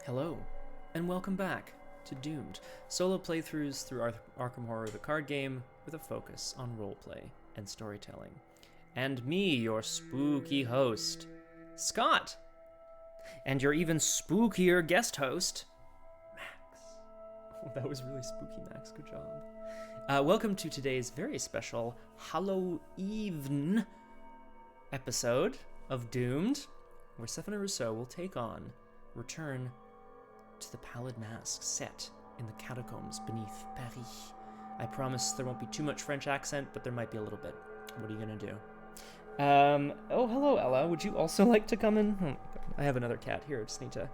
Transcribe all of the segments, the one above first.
Hello, and welcome back to Doomed, solo playthroughs through Arkham Horror the card game with a focus on roleplay and storytelling. And me, your spooky host, Scott. And your even spookier guest host, Max. Oh, that was really spooky, Max. Good job. Welcome to today's very special Halloween episode of Doomed, where Sefina Rousseau will take on Return to the Pallid Mask set in the catacombs beneath Paris. I promise there won't be too much French accent, but there might be a little bit. What are you gonna do? Oh, hello, Ella. Would you also like to come in? Oh, I have another cat here. I just need to...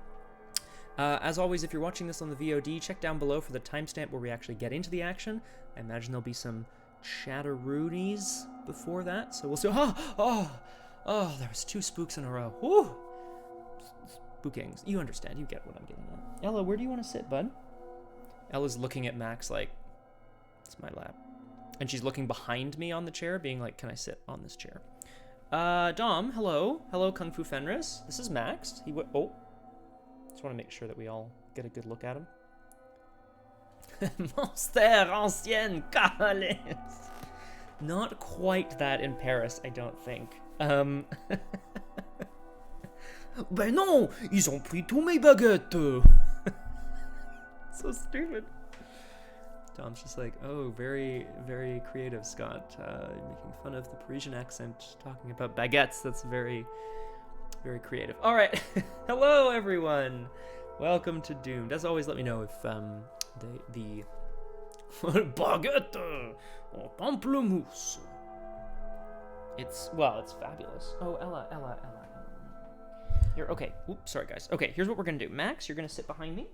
as always, if you're watching this on the VOD, check down below for the timestamp where we actually get into the action. I imagine there'll be some chatteroonies before that, so we'll see. Oh, there was 2 spooks in a row. Woo! Spookings. You understand. You get what I'm getting at. Ella, where do you want to sit, bud? Ella's looking at Max like, it's my lap. And she's looking behind me on the chair, being like, can I sit on this chair? Dom, hello. Hello, Kung Fu Fenris. This is Max. Oh. Just want to make sure that we all get a good look at him. Monster ancien cavaliers. Not quite that in Paris, I don't think. Ben non, ils ont pris tous mes baguettes. So stupid. Tom's just like, oh, very, very creative, Scott. Making fun of the Parisian accent, talking about baguettes. That's very, very creative. All right. Hello, everyone. Welcome to Doomed. As always, let me know if the baguette or pamplemousse. It's fabulous. Oh, Ella. Here, okay. Oops, sorry, guys. Okay, here's what we're gonna do. Max, you're gonna sit behind me.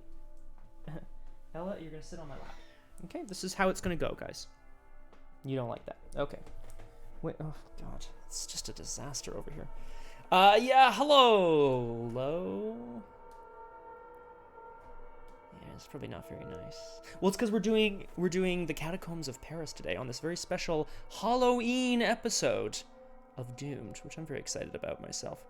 Ella, you're gonna sit on my lap. Okay, this is how it's gonna go, guys. You don't like that. Okay. Wait, oh, God. It's just a disaster over here. Yeah, hello. Hello? Yeah, it's probably not very nice. Well, it's because we're doing the catacombs of Paris today on this very special Halloween episode of Doomed, which I'm very excited about myself.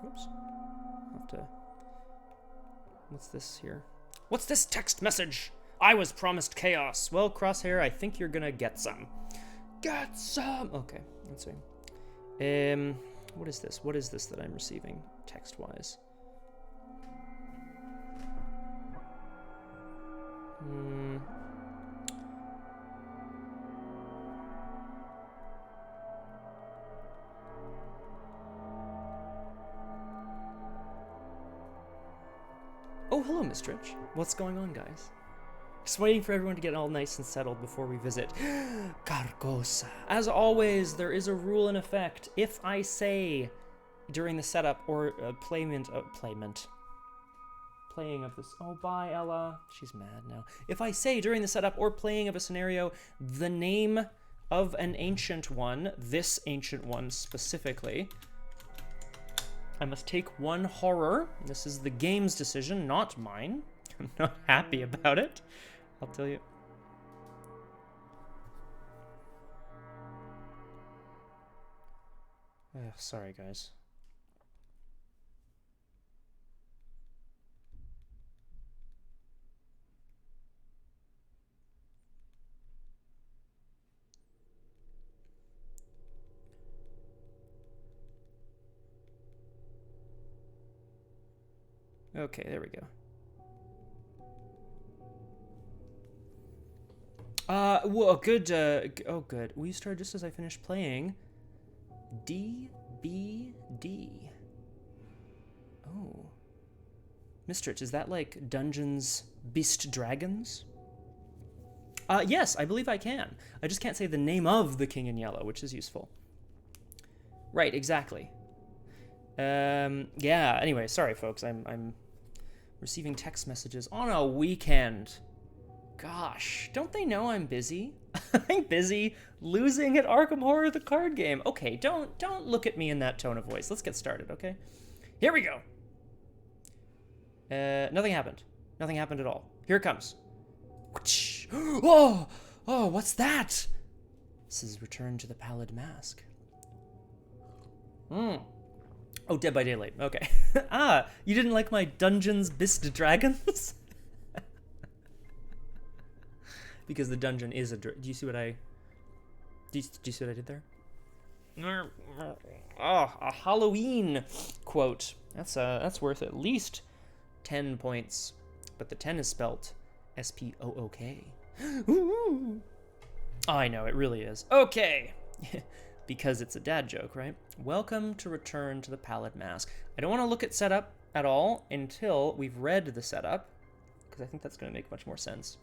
Oops. What's this here? What's this text message? I was promised chaos. Well, Crosshair, I think you're gonna get some. Get some! Okay, let's see. What is this? What is this that I'm receiving text-wise? Oh, hello, Miss Rich. What's going on, guys? Just waiting for everyone to get all nice and settled before we visit Carcosa. As always, there is a rule in effect. If I say during the setup or playing of this... Oh, bye, Ella. She's mad now. If I say during the setup or playing of a scenario the name of an ancient one, this ancient one specifically, I must take one horror. This is the game's decision, not mine. I'm not happy about it. I'll tell you. Sorry, guys. Okay, there we go. Well, good, oh, good. We started just as I finished playing DBD. Oh. Mistrich, is that like Dungeons Beast Dragons? Yes, I believe I can. I just can't say the name of the King in Yellow, which is useful. Right, exactly. Yeah, anyway, sorry, folks. I'm receiving text messages on a weekend. Gosh, don't they know I'm busy? I'm busy losing at Arkham Horror the card game. Okay, don't look at me in that tone of voice. Let's get started, okay? Here we go. Nothing happened. Nothing happened at all. Here it comes. Oh, what's that? This is Return to the Pallid Mask. Oh, Dead by Daylight. Okay. You didn't like my Dungeons Bist Dragons? Because the dungeon is a... Do you see what I... Do you see what I did there? Oh, a Halloween quote. That's worth at least 10 points. But the 10 is spelt S-P-O-O-K. Ooh. I know, it really is. Okay. Because it's a dad joke, right? Welcome to Return to the Pallid Mask. I don't want to look at setup at all until we've read the setup, because I think that's going to make much more sense.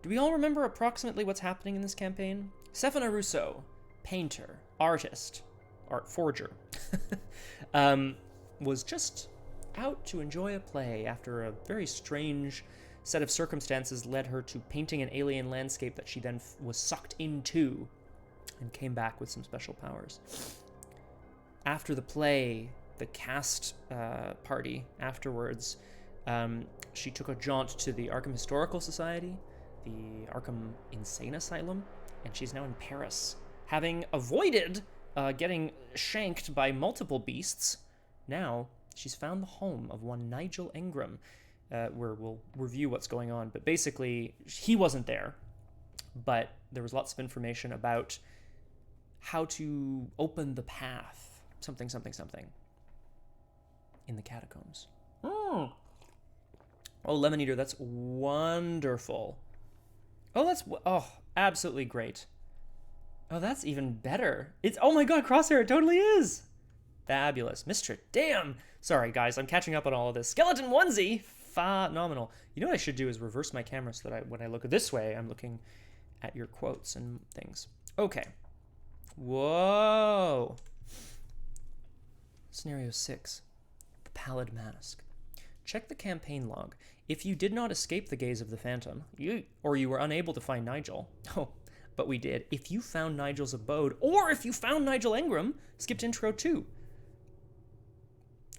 Do we all remember approximately what's happening in this campaign? Sefina Rousseau, painter, artist, art forger, was just out to enjoy a play after a very strange set of circumstances led her to painting an alien landscape that she then was sucked into and came back with some special powers. After the play, the cast party afterwards, she took a jaunt to the Arkham Historical Society, the Arkham Insane Asylum, and she's now in Paris. Having avoided getting shanked by multiple beasts, now she's found the home of one Nigel Ingram, where we'll review what's going on. But basically, he wasn't there, but there was lots of information about how to open the path, something, in the catacombs. Oh, Lemon Eater, that's wonderful. Oh, absolutely great. Oh, that's even better. Oh my god, Crosshair, it totally is. Fabulous. Mr. Damn. Sorry, guys, I'm catching up on all of this. Skeleton onesie. Phenomenal. You know what I should do is reverse my camera so that when I look this way, I'm looking at your quotes and things. Okay. Whoa. Scenario 6. The Pallid Mask. Check the campaign log. If you did not escape the gaze of the Phantom, or you were unable to find Nigel, but we did. If you found Nigel's abode, or if you found Nigel Ingram, skipped intro 2.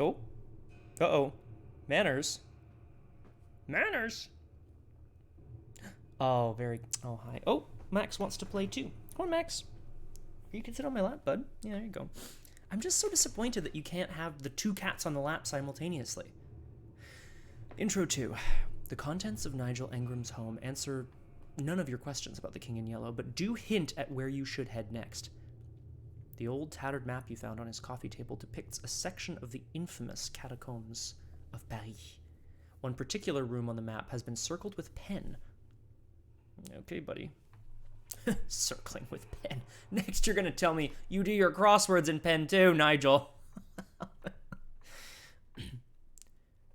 Oh. Uh-oh. Manners. Oh, hi. Oh, Max wants to play too. Come on, Max. You can sit on my lap, bud. Yeah, there you go. I'm just so disappointed that you can't have the two cats on the lap simultaneously. Intro 2. The contents of Nigel Ingram's home answer none of your questions about the King in Yellow, but do hint at where you should head next. The old tattered map you found on his coffee table depicts a section of the infamous catacombs of Paris. One particular room on the map has been circled with pen. Okay, buddy. Circling with pen. Next, you're going to tell me you do your crosswords in pen too, Nigel.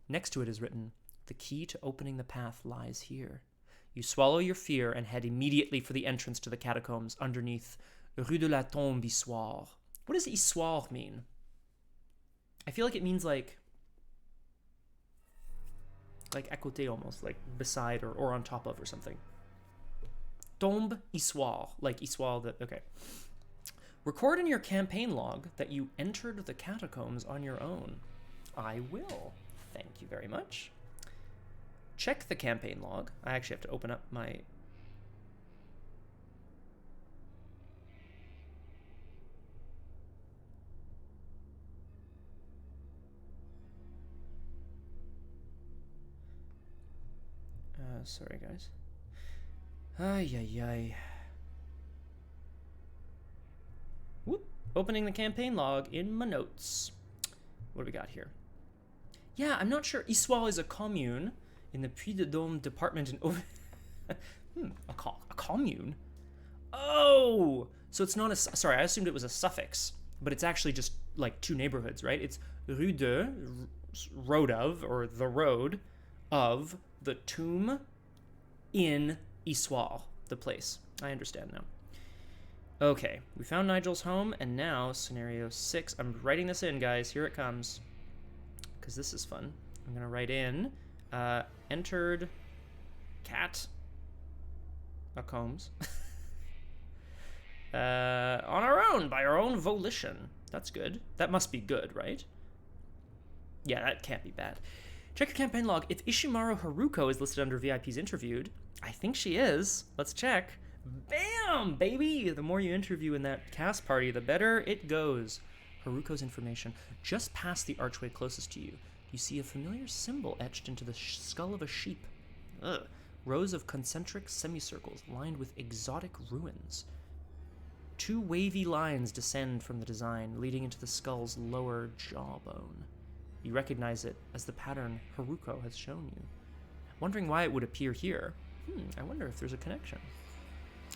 Next to it is written, the key to opening the path lies here. You swallow your fear and head immediately for the entrance to the catacombs underneath Rue de la Tombe Issoire. What does Issoire mean? I feel like it means like à côté almost, like beside or on top of or something. Tombe Issoire, like Issoire that, okay. Record in your campaign log that you entered the catacombs on your own. I will. Thank you very much. Check the campaign log. I actually have to open up my... sorry, guys. Ay. Whoop. Opening the campaign log in my notes. What do we got here? Yeah, I'm not sure. Issoire is a commune in the Puy-de-Dôme department in... a commune? Oh! So it's not a... Sorry, I assumed it was a suffix, but it's actually just like two neighborhoods, right? It's Rue de, road of, or the road of the tomb in Issoire, the place. I understand now. Okay, we found Nigel's home, and now scenario 6. I'm writing this in, guys. Here it comes. Because this is fun. I'm going to write in, entered cat combs on our own, by our own volition. That's good. That must be good, right? Yeah, that can't be bad. Check your campaign log. If Ishimaru Haruko is listed under VIPs interviewed, I think she is. Let's check. Bam, baby! The more you interview in that cast party, the better it goes. Haruko's information. Just past the archway closest to you, you see a familiar symbol etched into the skull of a sheep. Ugh. Rows of concentric semicircles lined with exotic ruins. 2 wavy lines descend from the design, leading into the skull's lower jawbone. You recognize it as the pattern Haruko has shown you. Wondering why it would appear here. I wonder if there's a connection.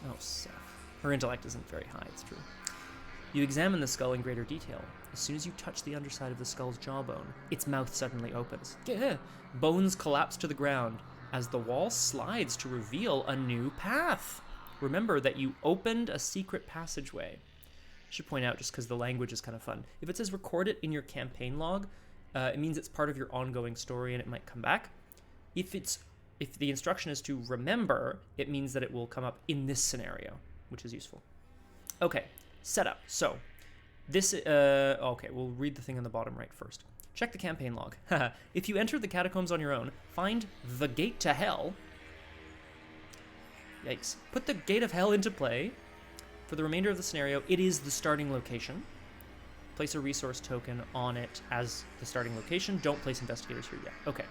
Oh, Seth. Her intellect isn't very high, it's true. You examine the skull in greater detail. As soon as you touch the underside of the skull's jawbone, its mouth suddenly opens. Bones collapse to the ground as the wall slides to reveal a new path. Remember that you opened a secret passageway. I should point out, just because the language is kind of fun, if it says record it in your campaign log, it means it's part of your ongoing story and it might come back. If the instruction is to remember, it means that it will come up in this scenario, which is useful. Okay, setup. So, this, okay, we'll read the thing on the bottom right first. Check the campaign log. If you enter the catacombs on your own, find the gate to hell. Yikes. Put the gate of hell into play. For the remainder of the scenario, it is the starting location. Place a resource token on it as the starting location. Don't place investigators here yet. Okay.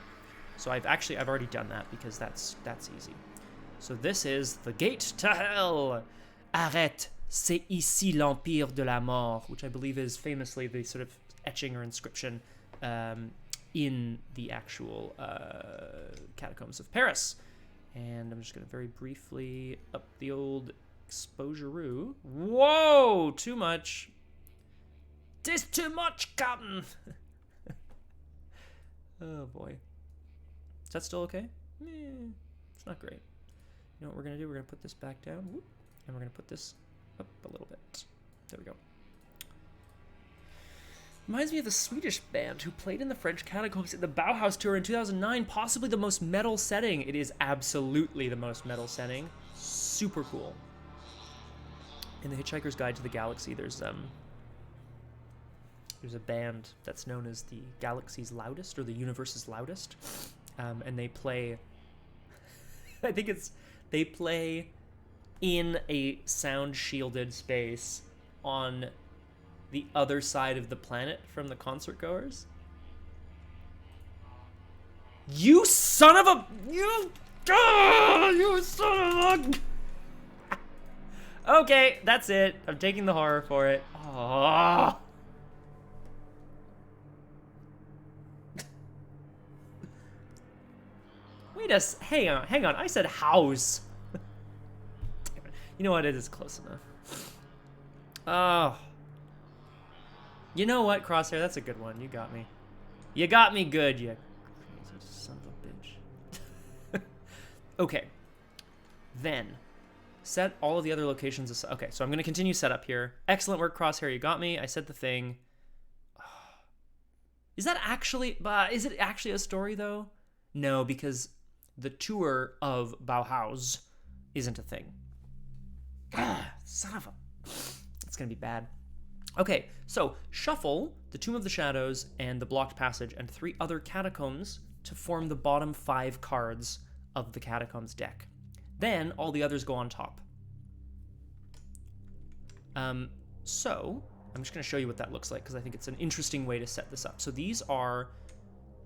So I've already done that because that's easy. So this is the gate to hell. Arrête, c'est ici l'empire de la mort, which I believe is famously the sort of etching or inscription in the actual catacombs of Paris. And I'm just going to very briefly up the old exposure-oo. Whoa! Too much. This too much, Captain! Oh, boy. Is that still okay? It's not great. You know what we're going to do? We're going to put this back down. Whoop, and we're going to put this up a little bit. There we go. Reminds me of the Swedish band who played in the French catacombs at the Bauhaus tour in 2009. Possibly the most metal setting. It is absolutely the most metal setting. Super cool. In the Hitchhiker's Guide to the Galaxy, there's a band that's known as the Galaxy's Loudest, or the Universe's Loudest. And they play, I think they play in a sound-shielded space on the other side of the planet from the concert goers. You son of a... You son of a... Okay, that's it. I'm taking the horror for it. Oh. Hang on. I said house. You know what? It is close enough. Oh. You know what, Crosshair? That's a good one. You got me. You got me good, you crazy son of a bitch. Okay. Then, set all of the other locations aside. Okay, so I'm going to continue setup here. Excellent work, Crosshair. You got me. I said the thing. Is it actually a story, though? No, because the tour of Bauhaus isn't a thing. Son of a... It's going to be bad. Okay, so shuffle the Tomb of the Shadows and the Blocked Passage and 3 other catacombs to form the bottom 5 cards of the catacombs deck. Then all the others go on top. So I'm just going to show you what that looks like because I think it's an interesting way to set this up. So well,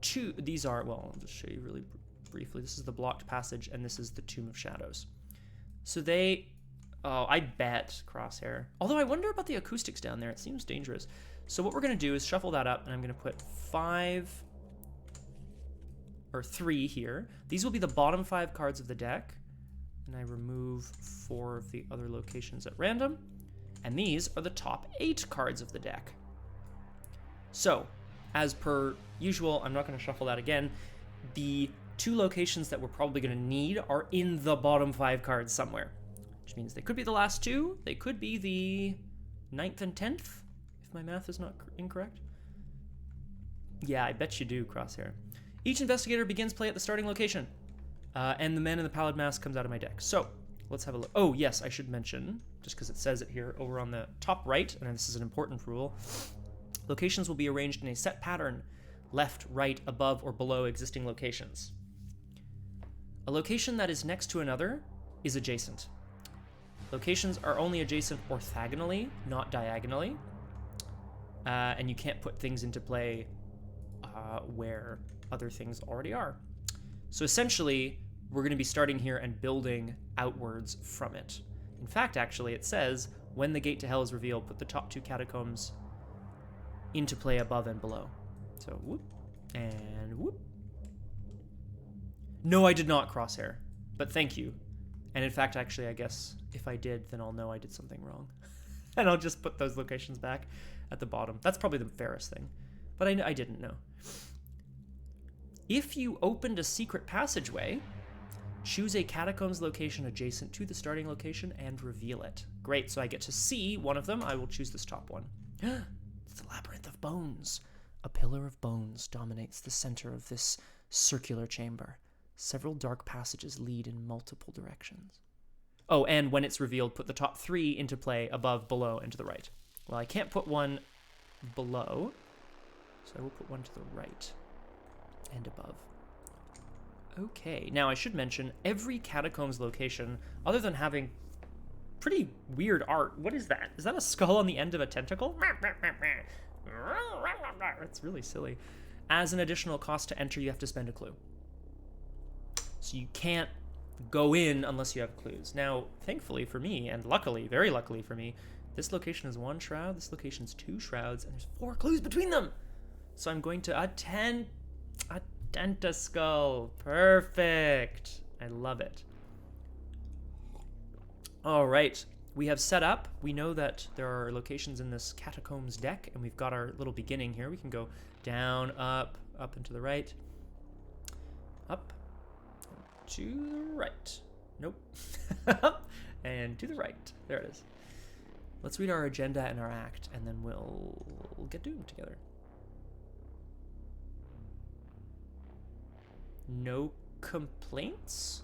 I'll just show you really briefly. This is the Blocked Passage and this is the Tomb of Shadows. So oh, I bet, Crosshair. Although I wonder about the acoustics down there. It seems dangerous. So what we're going to do is shuffle that up, and I'm going to put 3 here. These will be the bottom 5 cards of the deck. And I remove 4 of the other locations at random. And these are the top 8 cards of the deck. So, as per usual, I'm not going to shuffle that again. The 2 locations that we're probably going to need are in the bottom 5 cards somewhere. Which means they could be the last 2. They could be the 9th and 10th, if my math is not incorrect. Yeah, I bet you do, Crosshair. Each investigator begins play at the starting location. And the man in the pallid mask comes out of my deck. So, let's have a look. Oh, yes, I should mention, just because it says it here, over on the top right, and this is an important rule, locations will be arranged in a set pattern, left, right, above, or below existing locations. A location that is next to another is adjacent. Locations are only adjacent orthogonally, not diagonally. And you can't put things into play where other things already are. So essentially, we're going to be starting here and building outwards from it. In fact, actually, it says, when the gate to hell is revealed, put the top 2 catacombs into play above and below. So, whoop, and whoop. No, I did not, Crosshair, but thank you. And in fact, actually, I guess if I did, then I'll know I did something wrong. And I'll just put those locations back at the bottom. That's probably the fairest thing, but I didn't know. If you opened a secret passageway, choose a catacombs location adjacent to the starting location and reveal it. Great, so I get to see one of them. I will choose this top one. It's the Labyrinth of Bones. A pillar of bones dominates the center of this circular chamber. Several dark passages lead in multiple directions. Oh, and when it's revealed, put the top 3 into play above, below, and to the right. Well, I can't put one below, so I will put one to the right and above. Okay, now I should mention every catacombs location, other than having pretty weird art. What is that? Is that a skull on the end of a tentacle? It's really silly. As an additional cost to enter, you have to spend a clue. So you can't go in unless you have clues. Now, thankfully for me, and luckily, very luckily for me, this location is 1 shroud, this location's 2 shrouds, and there's 4 clues between them. So I'm going to a Dentaskull. Perfect. I love it. All right, we have set up. We know that there are locations in this catacombs deck, and we've got our little beginning here. We can go down, up and to the right. Up, to the right. Nope. Up, and to the right. There it is. Let's read our agenda and our act, and then we'll get doomed together. No complaints?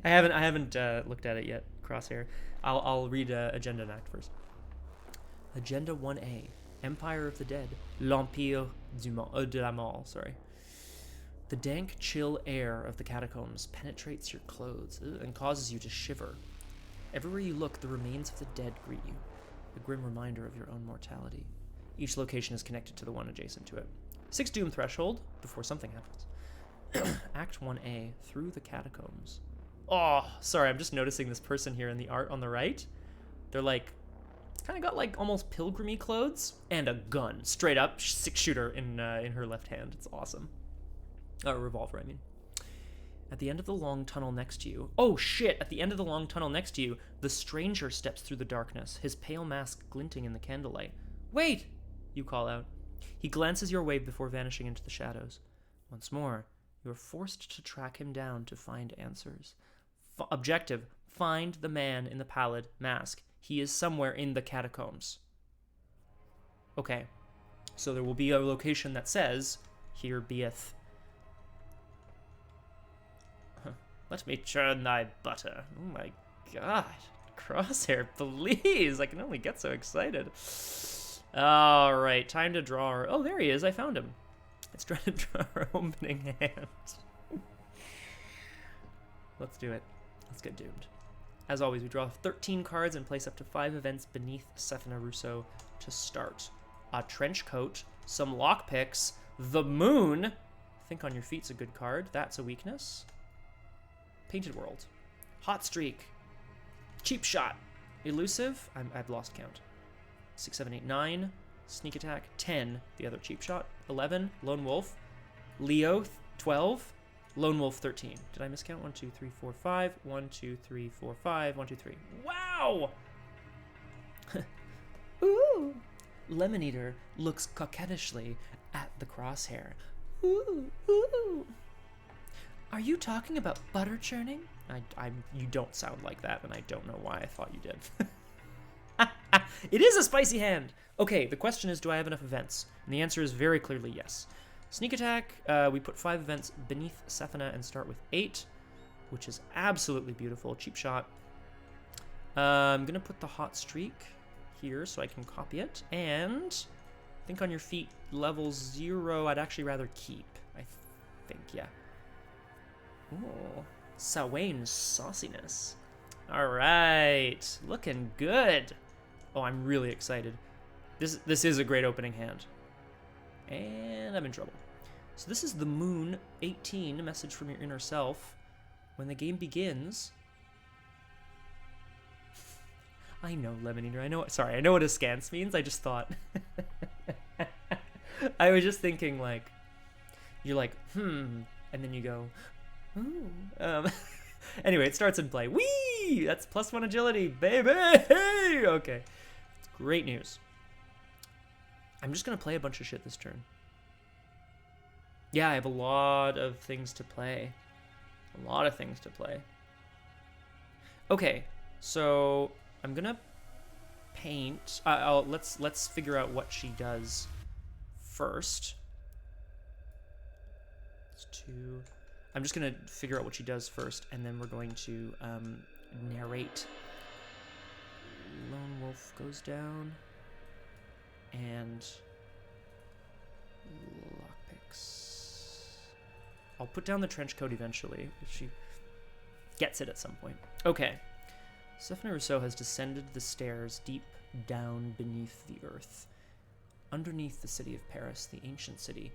I haven't looked at it yet, Crosshair. I'll read agenda and act first. Agenda 1A, Empire of the Dead, l'Empire de la Mort, sorry. The dank, chill air of the catacombs penetrates your clothes and causes you to shiver. Everywhere you look, the remains of the dead greet you, a grim reminder of your own mortality. Each location is connected to the one adjacent to it. 6 doom threshold before something happens. Act 1A, through the catacombs. Oh, sorry, I'm just noticing this person here in the art on the right. They're like, kind of got like almost pilgrimy clothes and a gun, straight up 6-shooter in her left hand. It's awesome. A revolver, I mean. At the end of the long tunnel next to you, oh shit, at the end of the long tunnel next to you, the stranger steps through the darkness, his pale mask glinting in the candlelight. Wait, you call out. He glances your way before vanishing into the shadows. Once more, you are forced to track him down to find answers. Objective, find the man in the pallid mask. He is somewhere in the catacombs. Okay, so there will be a location that says, here beeth. Let me churn thy butter. Oh my god. Crosshair, please. I can only get so excited. All right, time to draw our... Oh, there he is. I found him. Let's try to draw our opening hand. Let's do it. Let's get doomed. As always, we draw 13 cards and place up to 5 events beneath Sefina Rousseau to start. A trench coat, some lockpicks, the moon. Think on your feet's a good card. That's a weakness. Painted World. Hot Streak. Cheap Shot. Elusive. I've lost count. 6, 7, 8, 9. Sneak Attack. 10. The other Cheap Shot. 11. Lone Wolf. Leo. 12. Lone Wolf. 13. Did I miscount? 1, 2, 3, 4, 5. 1, 2, 3, 4, 5. 1, 2, 3. Wow! Ooh! Lemon Eater looks coquettishly at the Crosshair. Ooh! Ooh! Are you talking about butter churning? You don't sound like that, and I don't know why I thought you did. It is a spicy hand! Okay, the question is, do I have enough events? And the answer is very clearly yes. Sneak Attack, we put 5 events beneath Sefina and start with 8, which is absolutely beautiful. Cheap Shot. I'm going to put the Hot Streak here so I can copy it. And think on your feet, level 0, I'd actually rather keep, I think, yeah. Ooh. Sawane's sauciness. All right, looking good. Oh, I'm really excited. This is a great opening hand. And I'm in trouble. So this is the Moon 18, a message from your inner self. When the game begins... I know, Lemon Eater. I know what askance means. I just thought... I was just thinking, like... You're like, and then you go, ooh. Anyway, it starts in play. Whee! That's +1 agility, baby! Hey! Okay. Great news. I'm just going to play a bunch of shit this turn. Yeah, I have a lot of things to play. A lot of things to play. Okay, so I'm going to paint. Let's figure out what she does first. I'm just going to figure out what she does first, and then we're going to narrate. Lone Wolf goes down, and lockpicks. I'll put down the trench coat eventually, if she gets it at some point. Okay. Sefina Rousseau has descended the stairs deep down beneath the earth. Underneath the city of Paris, the ancient city,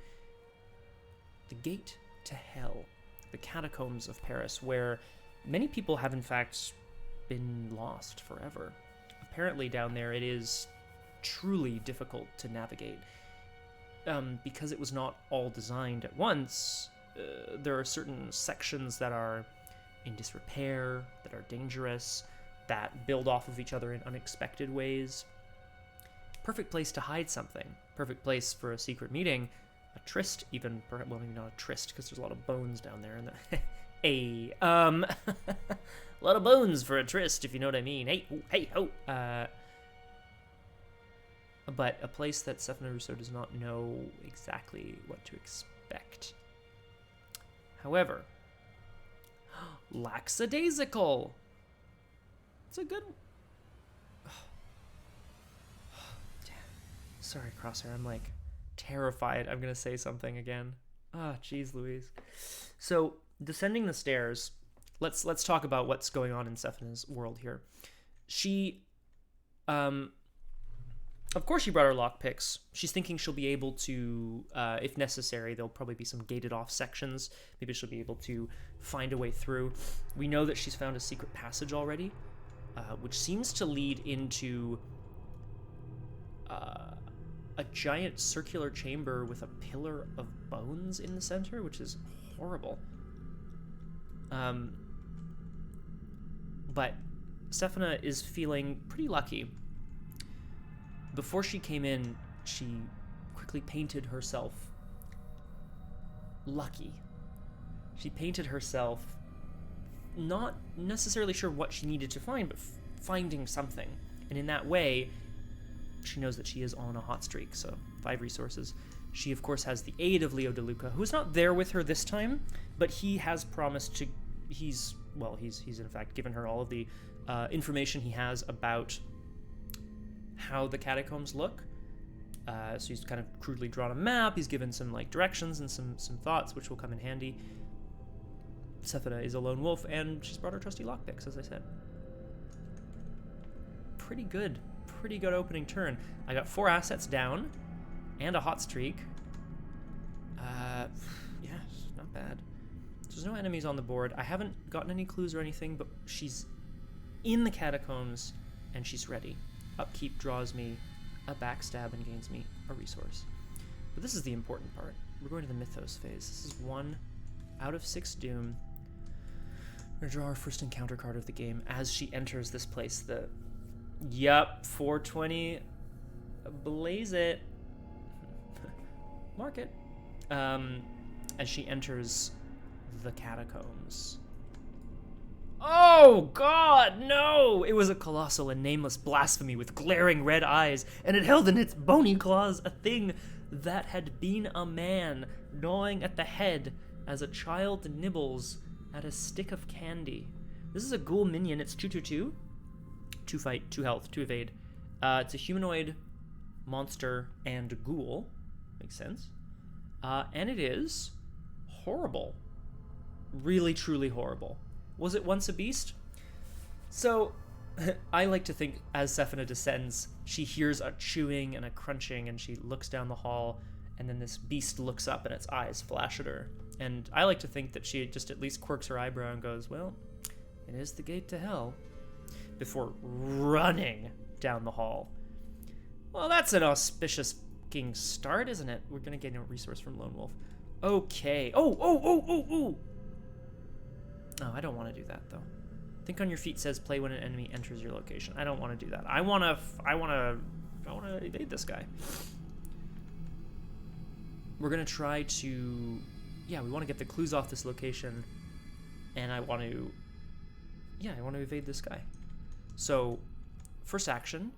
the gate to hell, the catacombs of Paris, where many people have in fact been lost forever. Apparently down there it is truly difficult to navigate. Because it was not all designed at once, there are certain sections that are in disrepair, that are dangerous, that build off of each other in unexpected ways. Perfect place to hide something. Perfect place for a secret meeting. A tryst, even, well, maybe not a tryst, because there's a lot of bones down there. A lot of bones for a tryst, if you know what I mean. Hey, ho. But a place that Sefina Rousseau does not know exactly what to expect. However, lackadaisical. It's a good. Sorry, Crosshair. I'm like terrified I'm gonna say something again. Ah, jeez Louise. So descending the stairs, let's talk about what's going on in Sefina's world here. She of course she brought her lockpicks. She's thinking she'll be able to, if necessary, there'll probably be some gated off sections. Maybe she'll be able to find a way through. We know that she's found a secret passage already, which seems to lead into a giant circular chamber with a pillar of bones in the center, which is horrible. But Sefina is feeling pretty lucky. Before she came in, she quickly painted herself lucky. She painted herself not necessarily sure what she needed to find, but finding something. And in that way, she knows that she is on a hot streak, so 5 resources. She, of course, has the aid of Leo DeLuca, who's not there with her this time, but he has promised to... He's in fact given her all of the information he has about how the catacombs look. So he's kind of crudely drawn a map, he's given some like directions and some thoughts, which will come in handy. Sefina is a lone wolf, and she's brought her trusty lockpicks, as I said. Pretty good opening turn. I got 4 assets down, and a hot streak. Yeah, not bad. So there's no enemies on the board. I haven't gotten any clues or anything, but she's in the catacombs, and she's ready. Upkeep draws me a backstab and gains me a resource. But this is the important part. We're going to the mythos phase. This is 1 out of 6 doom. We're going to draw our first encounter card of the game as she enters this place. Yup, 420. Blaze it. Mark it. As she enters the catacombs. Oh, God, no! It was a colossal and nameless blasphemy with glaring red eyes, and it held in its bony claws a thing that had been a man, gnawing at the head as a child nibbles at a stick of candy. This is a ghoul minion. It's 2/2/2. 2 fight, 2 health, 2 evade. It's a humanoid, monster, and ghoul. Makes sense. And it is horrible. Really, truly horrible. Was it once a beast? So, I like to think as Sefina descends, she hears a chewing and a crunching, and she looks down the hall, and then this beast looks up and its eyes flash at her. And I like to think that she just at least quirks her eyebrow and goes, well, it is the gate to hell, before running down the hall. Well, that's an auspicious fucking start, isn't it? We're gonna get a resource from Lone Wolf. Okay. Oh, I don't want to do that, though. Think on your feet says play when an enemy enters your location. I don't want to do that. I want to evade this guy. We're going to try to... Yeah, we want to get the clues off this location. And I want to... Yeah, I want to evade this guy. So, first action,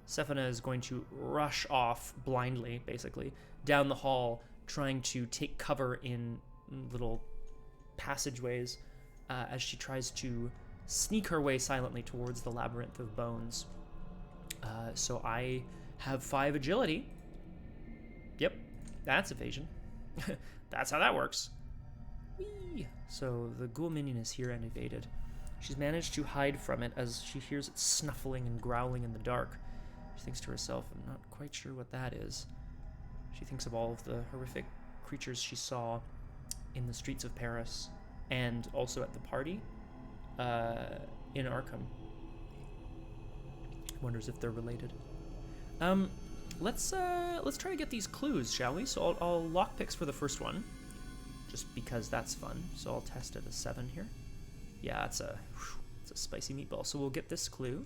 Sefina is going to rush off blindly, basically, down the hall, trying to take cover in little passageways as she tries to sneak her way silently towards the labyrinth of bones. So I have 5 agility. Yep, that's evasion. That's how that works. Whee! So the ghoul minion is here and evaded. She's managed to hide from it as she hears it snuffling and growling in the dark. She thinks to herself, I'm not quite sure what that is. She thinks of all of the horrific creatures she saw in the streets of Paris and also at the party in Arkham. Wonders if they're related. Let's try to get these clues, shall we? So I'll lockpicks for the first one, just because that's fun. So I'll test it a 7 here. Yeah, it's a spicy meatball. So we'll get this clue,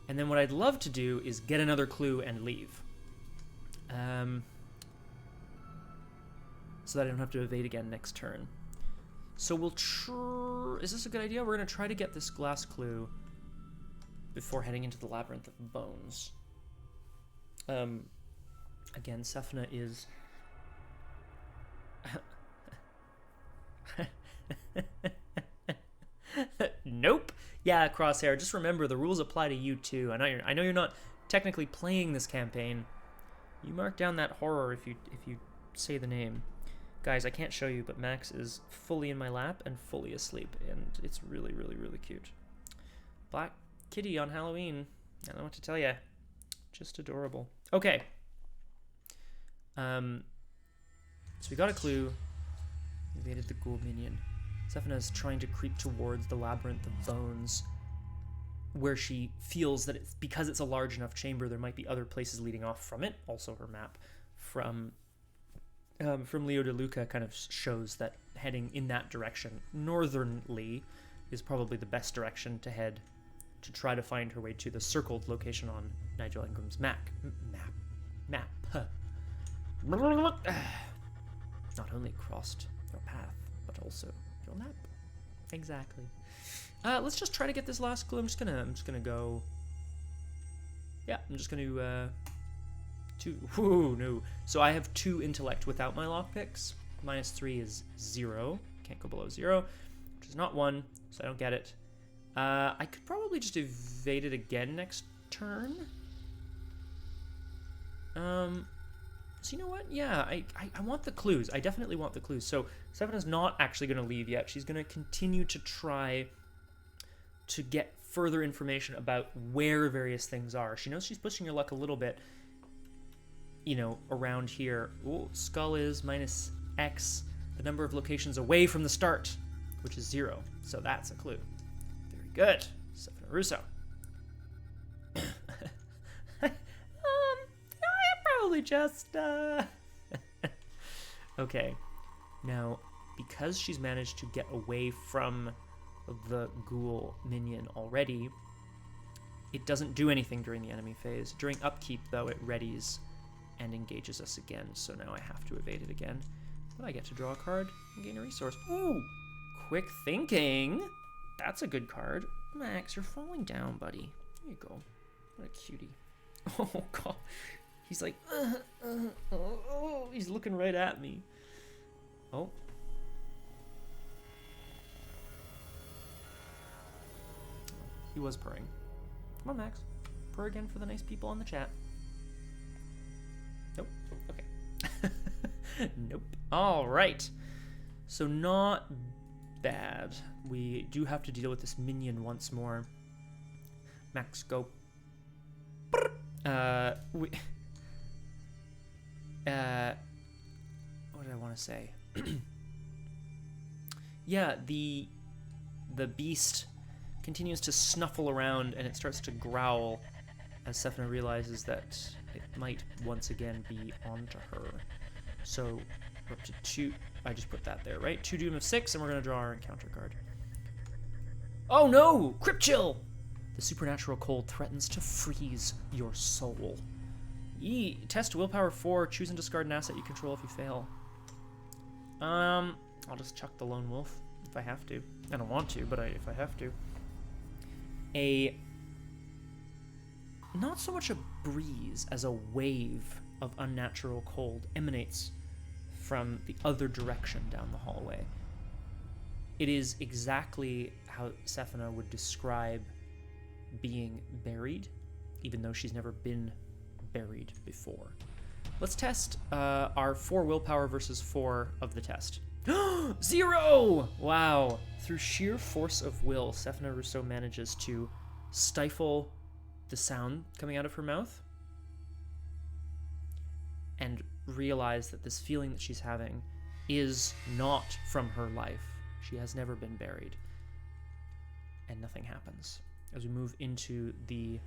and then what I'd love to do is get another clue and leave. So that I don't have to evade again next turn. So we'll is this a good idea? We're going to try to get this glass clue before heading into the Labyrinth of Bones. Again, Sefina is... Nope. Yeah, Crosshair, just remember the rules apply to you too. I know you're not technically playing this campaign. You mark down that horror if you say the name. Guys, I can't show you, but Max is fully in my lap and fully asleep, and it's really, really, really cute. Black kitty on Halloween. I don't know what to tell you. Just adorable. Okay. So we got a clue. Evaded the ghoul minion. Sefina's trying to creep towards the Labyrinth of Bones, where she feels that because it's a large enough chamber, there might be other places leading off from it. Also her map from Leo de Luca kind of shows that heading in that direction, northernly, is probably the best direction to head to try to find her way to the circled location on Nigel Ingram's map. Not only crossed your path, but also your map. Exactly. Let's just try to get this last clue. I'm just gonna go. Yeah, I'm just gonna 2. Whoa, no. So I have 2 intellect without my lockpicks. -3 is 0. Can't go below 0, which is not 1, so I don't get it. I could probably just evade it again next turn. So you know what? Yeah, I want the clues. I definitely want the clues. So Sefina's not actually going to leave yet. She's going to continue to try to get further information about where various things are. She knows she's pushing her luck a little bit, you know, around here. Ooh, skull is -X, the number of locations away from the start, which is 0. So that's a clue. Very good. Sefina Rousseau. Probably just, Okay. Now, because she's managed to get away from the ghoul minion already, it doesn't do anything during the enemy phase. During upkeep, though, it readies and engages us again, so now I have to evade it again. But I get to draw a card and gain a resource. Ooh! Quick thinking! That's a good card. Max, you're falling down, buddy. There you go. What a cutie. Oh, God. He's like, he's looking right at me. Oh. He was purring. Come on, Max. Purr again for the nice people on the chat. Nope. Okay. Nope. All right. So not bad. We do have to deal with this minion once more. Max, go. What did I want to say? Yeah, the beast continues to snuffle around, and it starts to growl as Sefina realizes that it might once again be onto her. So we're up to 2. I just put that there, right? 2 Doom of 6, and we're going to draw our encounter card. Oh no! Crypt Chill! The supernatural cold threatens to freeze your soul. Test willpower 4. Choose and discard an asset you control if you fail. I'll just chuck the Lone Wolf if I have to. I don't want to, but if I have to. Not so much a breeze as a wave of unnatural cold emanates from the other direction down the hallway. It is exactly how Sefina would describe being buried, even though she's never been buried before. Let's test our 4 willpower versus 4 of the test. 0! Wow. Through sheer force of will, Sefina Rousseau manages to stifle the sound coming out of her mouth and realize that this feeling that she's having is not from her life. She has never been buried. And nothing happens. As we move into the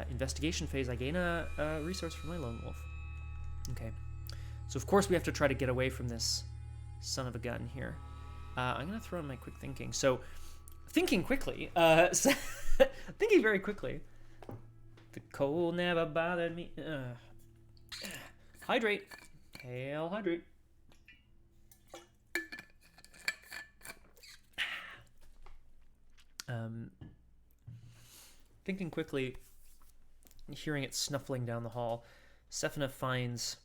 investigation phase, I gain a resource from my Lone Wolf. Okay. So of course we have to try to get away from this son of a gun here. I'm going to throw in my quick thinking. So, thinking quickly. Thinking very quickly. The cold never bothered me. Hydrate. Hail, hydrate. Thinking quickly, hearing it snuffling down the hall, Sefina finds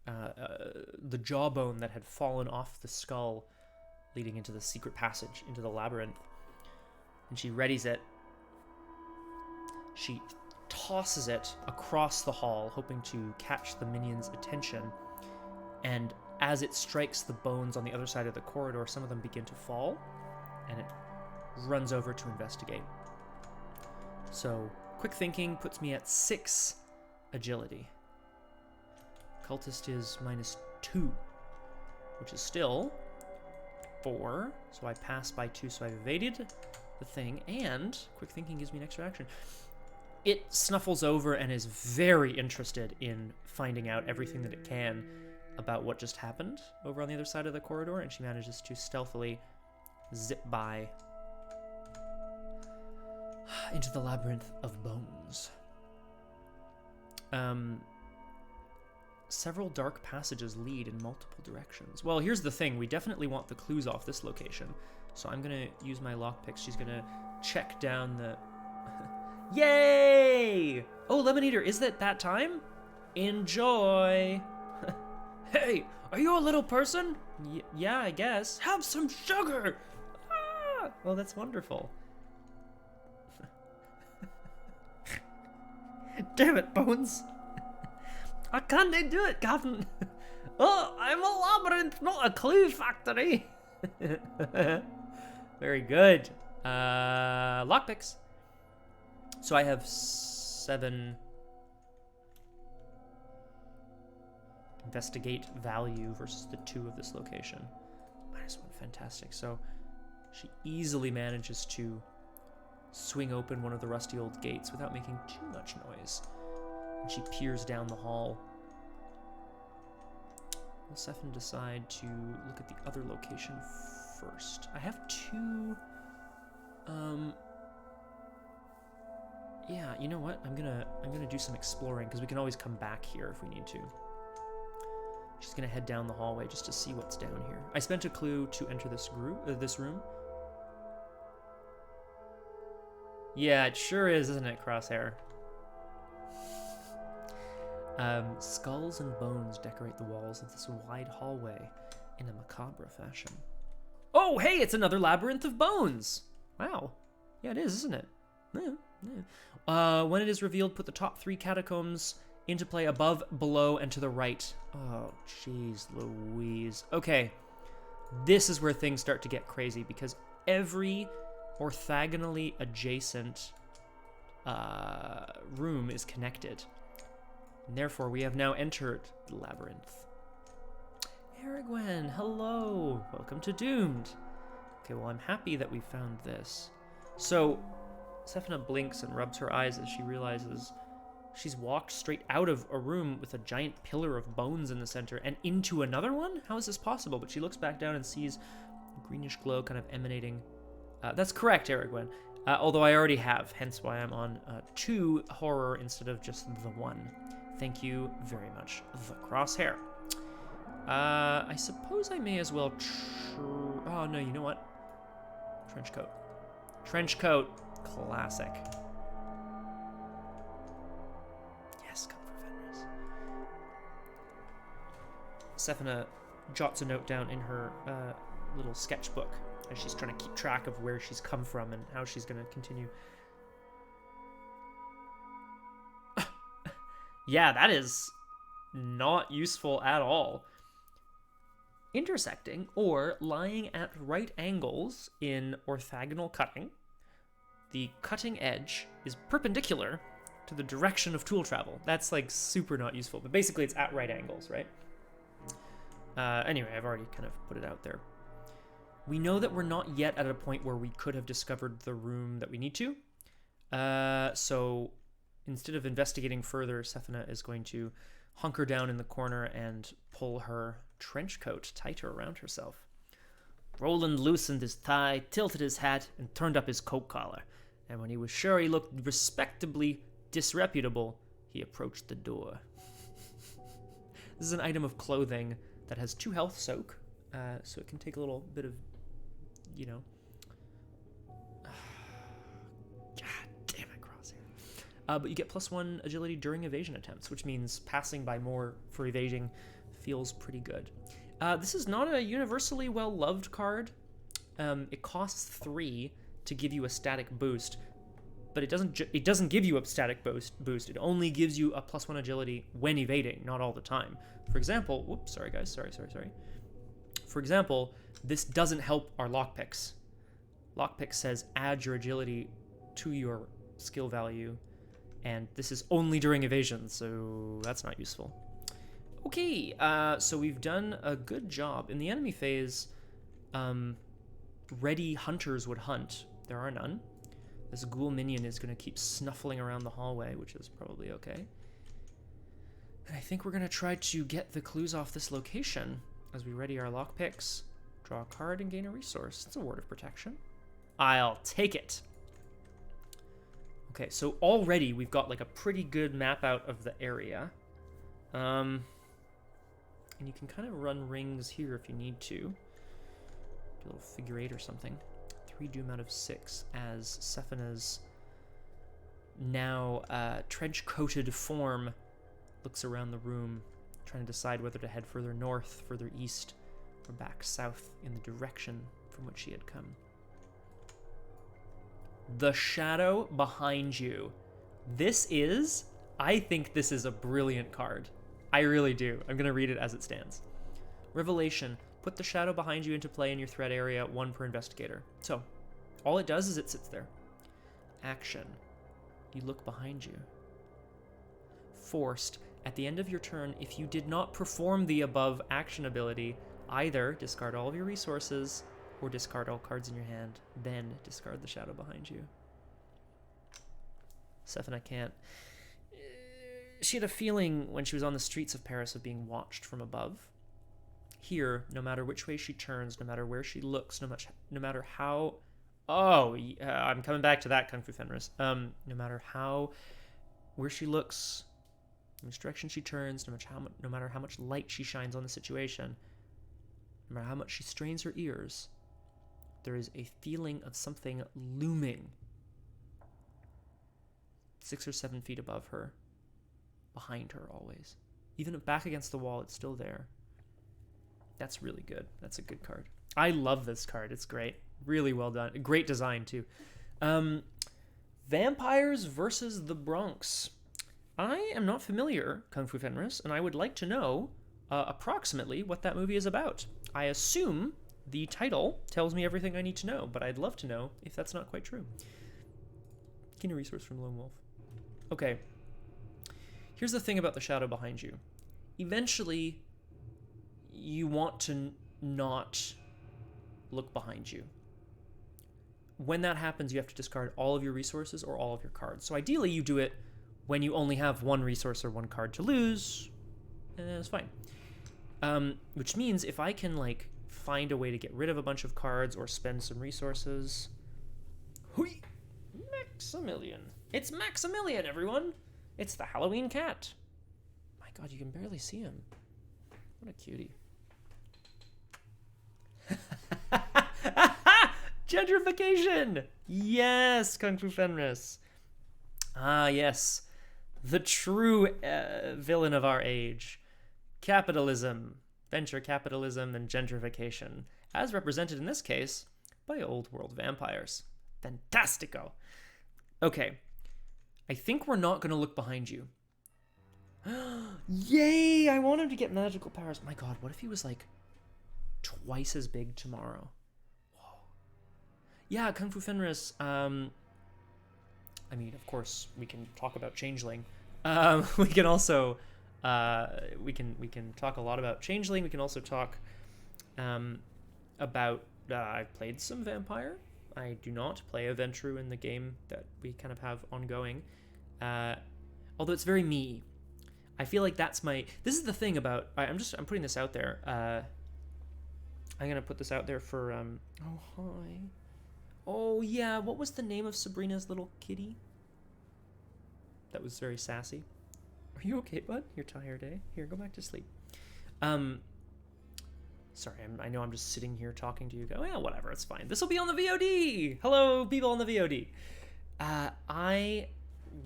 the jawbone that had fallen off the skull leading into the secret passage, into the labyrinth. And she readies it. She tosses it across the hall, hoping to catch the minion's attention. And as it strikes the bones on the other side of the corridor, some of them begin to fall, and it runs over to investigate. So, quick thinking puts me at 6 agility. Cultist is -2, which is still 4. So I pass by 2, so I've evaded the thing, and quick thinking gives me an extra action. It snuffles over and is very interested in finding out everything that it can about what just happened over on the other side of the corridor, and she manages to stealthily zip by into the labyrinth of bones. Several dark passages lead in multiple directions. Well, here's the thing. We definitely want the clues off this location. So I'm going to use my lockpicks. She's going to check down the... Yay! Oh, Lemon Eater, is it that time? Enjoy! Hey, are you a little person? Yeah, I guess. Have some sugar! Ah! Well, that's wonderful. Damn it, Bones. I can't do it, Captain. Oh, I'm a labyrinth, not a clue factory. Very good. Lockpicks. So I have 7 investigate value versus the 2 of this location. -1, fantastic. So she easily manages to swing open one of the rusty old gates without making too much noise. And she peers down the hall. Will Sefina decide to look at the other location first? I have 2... Yeah, you know what? I'm gonna do some exploring, because we can always come back here if we need to. She's gonna head down the hallway just to see what's down here. I spent a clue to enter this room. Yeah, it sure is, isn't it, Crosshair? Skulls and bones decorate the walls of this wide hallway in a macabre fashion. Oh, hey, it's another labyrinth of bones! Wow. Yeah, it is, isn't it? Yeah. When it is revealed, put the top 3 catacombs into play above, below, and to the right. Oh, jeez Louise. Okay. This is where things start to get crazy, because every orthogonally adjacent room is connected. And therefore, we have now entered the labyrinth. Aragwen, hello! Welcome to Doomed. Okay, well, I'm happy that we found this. So, Sefina blinks and rubs her eyes as she realizes she's walked straight out of a room with a giant pillar of bones in the center and into another one? How is this possible? But she looks back down and sees a greenish glow kind of emanating. That's correct, Aragwen. Although I already have, hence why I'm on 2 horror instead of just the 1. Thank you very much, the crosshair. I suppose I may as well oh, no, you know what? Trench coat. Trench coat. Classic. Yes, come for Fenris. Sefina jots a note down in her little sketchbook as she's trying to keep track of where she's come from and how she's going to continue. Yeah, that is not useful at all. Intersecting or lying at right angles in orthogonal cutting, the cutting edge is perpendicular to the direction of tool travel. That's like super not useful, but basically it's at right angles, right? Anyway, I've already kind of put it out there. We know that we're not yet at a point where we could have discovered the room that we need to. So instead of investigating further, Sefina is going to hunker down in the corner and pull her trench coat tighter around herself. Roland loosened his tie, tilted his hat, and turned up his coat collar. And when he was sure he looked respectably disreputable, he approached the door. This is an item of clothing that has 2 health soak, so it can take a little bit of, you know... God damn it, Crosshair. But you get +1 agility during evasion attempts, which means passing by more for evading feels pretty good. This is not a universally well-loved card. It costs 3 to give you a static boost, but it doesn't give you a static boost. It only gives you a +1 agility when evading, not all the time. For example, whoops, sorry guys, sorry. For example, this doesn't help our lockpicks. Lockpick says add your agility to your skill value, and this is only during evasion, so that's not useful. Okay, so we've done a good job. In the enemy phase, ready hunters would hunt. There are none. This ghoul minion is going to keep snuffling around the hallway, which is probably okay. And I think we're going to try to get the clues off this location as we ready our lockpicks, draw a card, and gain a resource. It's a word of protection. I'll take it. Okay, so already we've got like a pretty good map out of the area. And you can kind of run rings here if you need to. Do a little figure 8 or something. 3 doom out of 6 as Sefina's now trench-coated form looks around the room, trying to decide whether to head further north, further east, or back south in the direction from which she had come. The shadow behind you. I think this is a brilliant card. I really do. I'm going to read it as it stands. Revelation. Put the shadow behind you into play in your threat area, 1 per investigator. So, all it does is it sits there. Action. You look behind you. Forced. At the end of your turn, if you did not perform the above action ability, either discard all of your resources or discard all cards in your hand, then discard the shadow behind you. Sefina can't. She had a feeling when she was on the streets of Paris of being watched from above. Here, no matter which way she turns, no matter where she looks, no matter how... Oh, I'm coming back to that, Kung Fu Fenris. No matter where she looks, which direction she turns, no matter how much light she shines on the situation, no matter how much she strains her ears, there is a feeling of something looming 6 or 7 feet above her, behind her always. Even if back against the wall, it's still there. That's really good. That's a good card. I love this card. It's great. Really well done. Great design, too. Vampires versus the Bronx. I am not familiar, Kung Fu Fenris, and I would like to know approximately what that movie is about. I assume The title tells me everything I need to know, but I'd love to know if that's not quite true. Gain a resource from Lone Wolf. Okay. Here's the thing about the shadow behind you. Eventually, you want to not look behind you. When that happens, you have to discard all of your resources or all of your cards. So ideally, you do it when you only have one resource or one card to lose, and then it's fine. Which means if I can, like, find a way to get rid of a bunch of cards or spend some resources... Hui! Maximilian. It's Maximilian, everyone! It's the Halloween cat. My god, you can barely see him. What a cutie. Gentrification! Yes, Kung Fu Fenris. Ah, yes. The true villain of our age. Capitalism. Venture capitalism and gentrification. As represented in this case by old world vampires. Fantastico. Okay. I think we're not going to look behind you. Yay! I want him to get magical powers. My god, what if he was like twice as big tomorrow? Whoa. Yeah, Kung Fu Fenris. I mean, of course, we can talk about Changeling. We can also we can talk a lot about Changeling. We can also talk about I've played some Vampire. I do not play a Ventru in the game that we kind of have ongoing. Although it's very me. I feel like that's my... This is the thing about... I'm putting this out there. I'm going to put this out there for... Oh, hi. Oh, yeah. What was the name of Sabrina's little kitty? That was very sassy. Are you okay, bud? You're tired, eh? Here, go back to sleep. Sorry, I know I'm just sitting here talking to you. Go, yeah, whatever, it's fine. This will be on the VOD! Hello, people on the VOD. I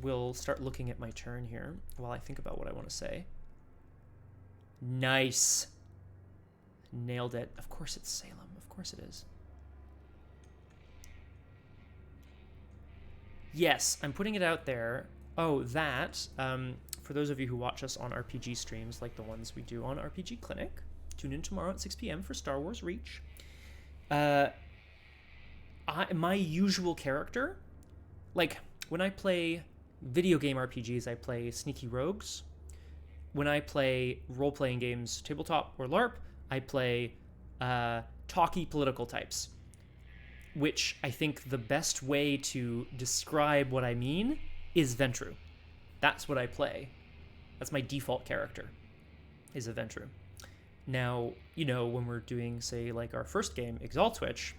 will start looking at my turn here while I think about what I want to say. Nice. Nailed it. Of course it's Salem. Of course it is. Yes, I'm putting it out there. Oh, that, for those of you who watch us on RPG streams like the ones we do on RPG Clinic, tune in tomorrow at 6 p.m. for Star Wars Reach. My usual character, like when I play video game RPGs, I play sneaky rogues. When I play role-playing games, tabletop or LARP, I play talky political types, which I think the best way to describe what I mean is Ventru. That's what I play. That's my default character, is a Ventru. Now, you know, when we're doing, say, like our first game, Exaltwitch,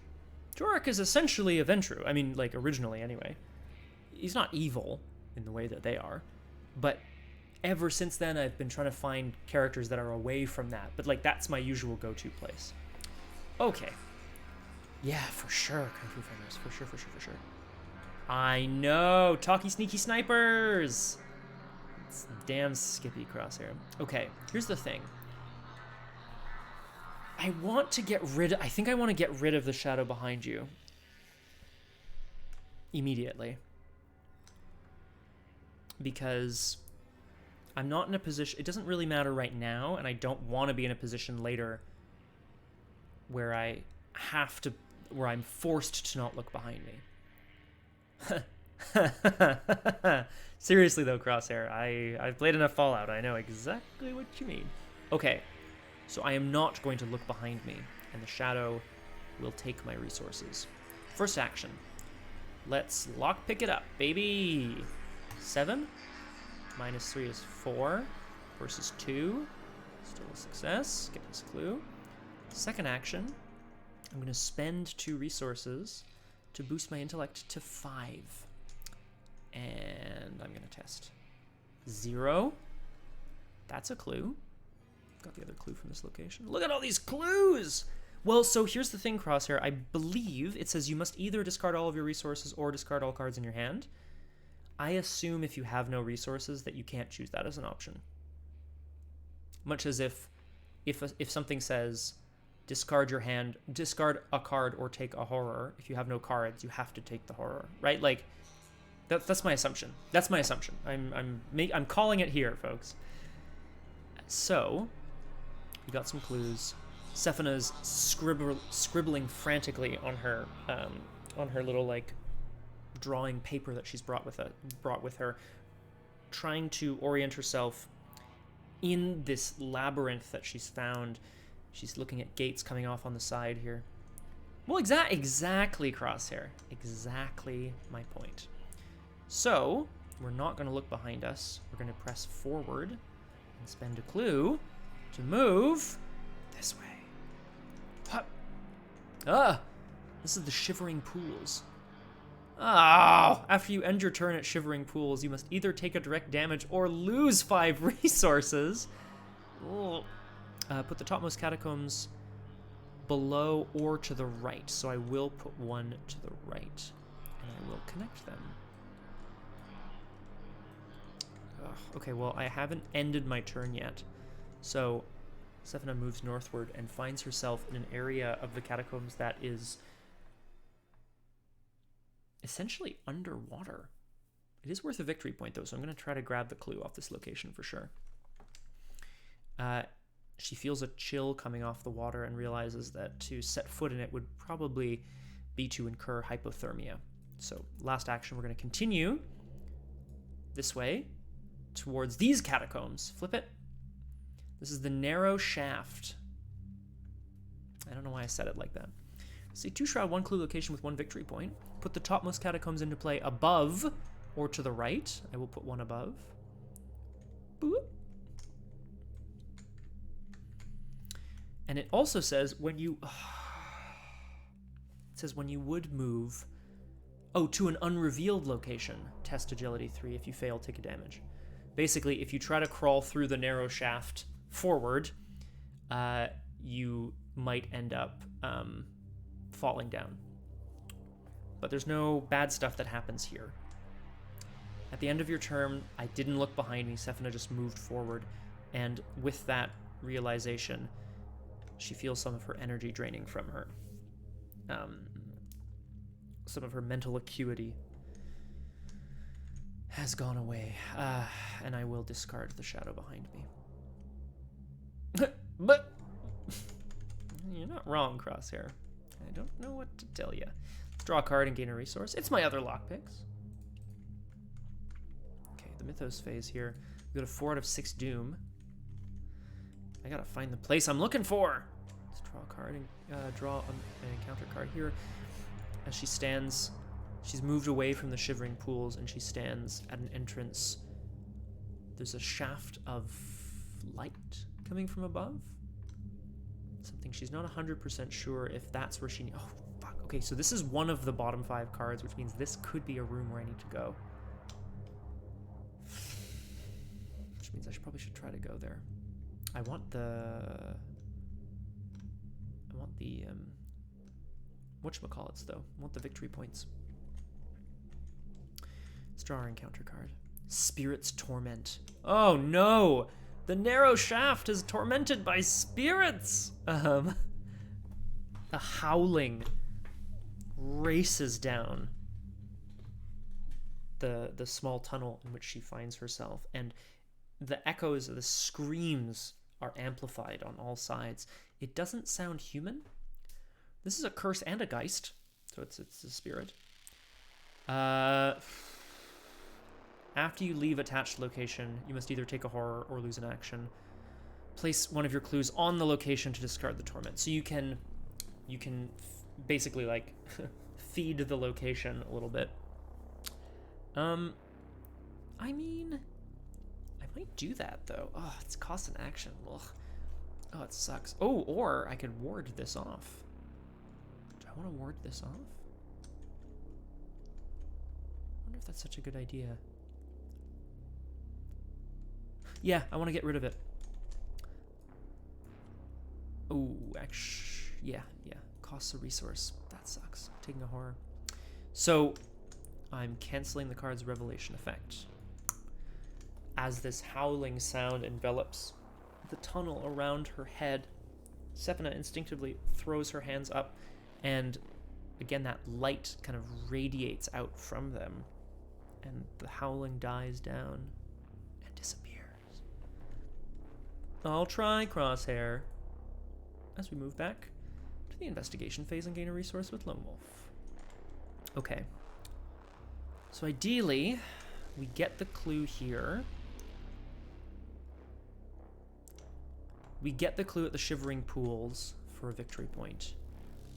Jorik is essentially a Ventru. I mean, like, originally anyway. He's not evil in the way that they are, but ever since then I've been trying to find characters that are away from that. But, like, that's my usual go-to place. Okay. Yeah, for sure, Kung Fu Fighters. For sure, for sure, for sure. I know! Talky sneaky snipers! It's damn Skippy Crosshair. Okay, here's the thing. I think I want to get rid of the shadow behind you. Immediately. Because I'm not in a position... It doesn't really matter right now, and I don't want to be in a position later where I have to... where I'm forced to not look behind me. Seriously though, Crosshair, I've played enough Fallout. I know exactly what you mean. Okay, so I am not going to look behind me, and the shadow will take my resources. First action. Let's lockpick it up, baby. 7 minus 3 is 4 versus 2. Still a success. Get this clue. Second action. I'm going to spend 2 resources to boost my intellect to 5. And I'm going to test 0. That's a clue. Got the other clue from this location. Look at all these clues! Well, so here's the thing, Crosshair. I believe it says you must either discard all of your resources or discard all cards in your hand. I assume if you have no resources that you can't choose that as an option. Much as if something says discard your hand, discard a card or take a horror. If you have no cards, you have to take the horror, right? Like that's my assumption. That's my assumption. I'm calling it here, folks. So we got some clues. Sefina's scribbling frantically on her little like drawing paper that she's brought with her, trying to orient herself in this labyrinth that she's found. She's looking at gates coming off on the side here. Well, exactly, Crosshair. Exactly my point. So we're not going to look behind us. We're going to press forward and spend a clue to move this way. This is the Shivering Pools. Oh, after you end your turn at Shivering Pools, you must either take a direct damage or lose 5 resources. Put the topmost catacombs below or to the right. So I will put one to the right, and I will connect them. Okay, well, I haven't ended my turn yet. So Sefina moves northward and finds herself in an area of the catacombs that is essentially underwater. It is worth a victory point, though, so I'm going to try to grab the clue off this location for sure. She feels a chill coming off the water and realizes that to set foot in it would probably be to incur hypothermia. So last action, we're going to continue this way towards these catacombs. Flip it. This is the narrow shaft. I don't know why I said it like that. See, 2 shroud, 1 clue location with 1 victory point. Put the topmost catacombs into play above or to the right. I will put 1 above. Boop. And it also says when you... it says when you would move... Oh, to an unrevealed location. Test agility 3. If you fail, take a damage. Basically, if you try to crawl through the narrow shaft forward, you might end up falling down. But there's no bad stuff that happens here. At the end of your turn, I didn't look behind me. Sefina just moved forward. And with that realization, she feels some of her energy draining from her. Some of her mental acuity has gone away. And I will discard the shadow behind me. But you're not wrong, Crosshair. I don't know what to tell you. Draw a card and gain a resource. It's my other lockpicks. Okay, the mythos phase here. We got a 4 out of 6 doom. I gotta find the place I'm looking for. Let's draw a card and draw an encounter card here. As she stands, she's moved away from the Shivering Pools and she stands at an entrance. There's a shaft of light coming from above. Something she's not 100% sure if that's where she... Oh, fuck. Okay, so this is one of the bottom 5 cards, which means this could be a room where I need to go. Which means I probably should try to go there. I want the whatchamacallits, though. I want the victory points. Let's draw our encounter card. Spirit's Torment. Oh, no! The narrow shaft is tormented by spirits! The howling races down the small tunnel in which she finds herself, and the echoes, the screams are amplified on all sides. It doesn't sound human. This is a curse and a geist, so it's a spirit. After you leave attached location, you must either take a horror or lose an action. Place one of your clues on the location to discard the torment. So you can basically like feed the location a little bit. I mean, I might do that though. Oh, it's cost an action. Ugh. Oh, it sucks. Oh, or I could ward this off. Do I want to ward this off? I wonder if that's such a good idea. Yeah, I want to get rid of it. Oh, actually, yeah. Costs a resource. That sucks. Taking a horror. So, I'm canceling the card's revelation effect. As this howling sound envelops the tunnel around her head, Sefina instinctively throws her hands up, and again that light kind of radiates out from them, and the howling dies down and disappears. I'll try, Crosshair. as we move back to the investigation phase and gain a resource with Lone Wolf. Okay. So ideally, we get the clue here. We get the clue at the Shivering Pools for a victory point.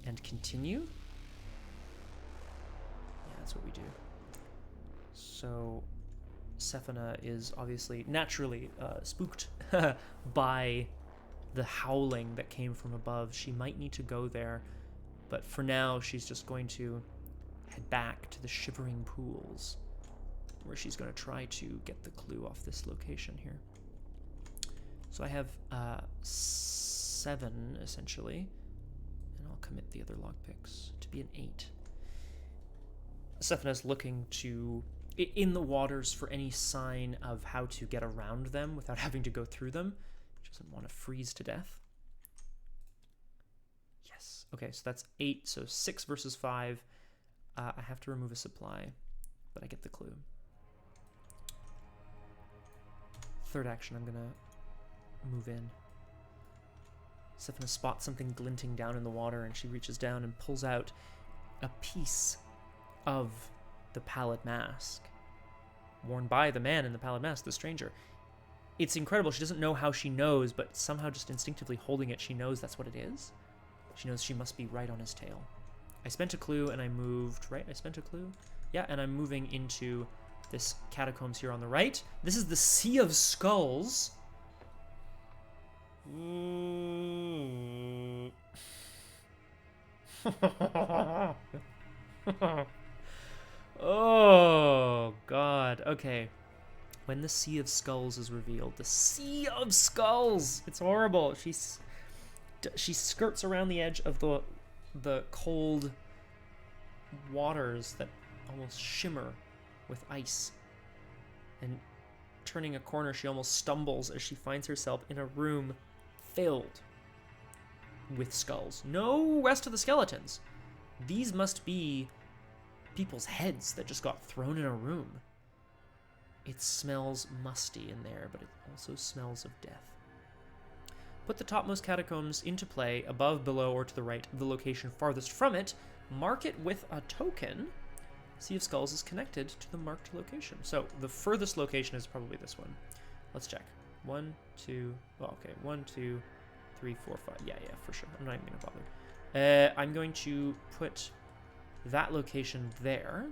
And continue? Yeah, that's what we do. So Sefina is obviously, naturally, spooked by the howling that came from above. She might need to go there, but for now, she's just going to head back to the Shivering Pools, where she's going to try to get the clue off this location here. So I have 7, essentially, and I'll commit the other lockpicks to be an 8. Sefina's looking to in the waters for any sign of how to get around them without having to go through them. She doesn't want to freeze to death. Yes. Okay, so that's 8, so 6 versus 5. I have to remove a supply, but I get the clue. Third action, I'm gonna move in. Sefina spots something glinting down in the water, and she reaches down and pulls out a piece of the pallid mask, worn by the man in the pallid mask, the stranger. It's incredible. She doesn't know how she knows, but somehow just instinctively holding it, she knows that's what it is. She knows she must be right on his tail. I spent a clue and I moved, right? I spent a clue? Yeah, and I'm moving into this catacombs here on the right. This is the Sea of Skulls. Oh, God. Okay. When the Sea of Skulls is revealed. The Sea of Skulls! It's horrible. She skirts around the edge of the cold waters that almost shimmer with ice. And turning a corner, she almost stumbles as she finds herself in a room filled with skulls. No rest of the skeletons. These must be people's heads that just got thrown in a room. It smells musty in there, but it also smells of death. Put the topmost catacombs into play, above, below, or to the right of the location farthest from it. Mark it with a token. Sea of Skulls is connected to the marked location. So the furthest location is probably this one. Let's check. 1, 2, well, okay, 1, 2, 3, 4, 5. Yeah, for sure. I'm not even gonna bother. I'm going to put that location there,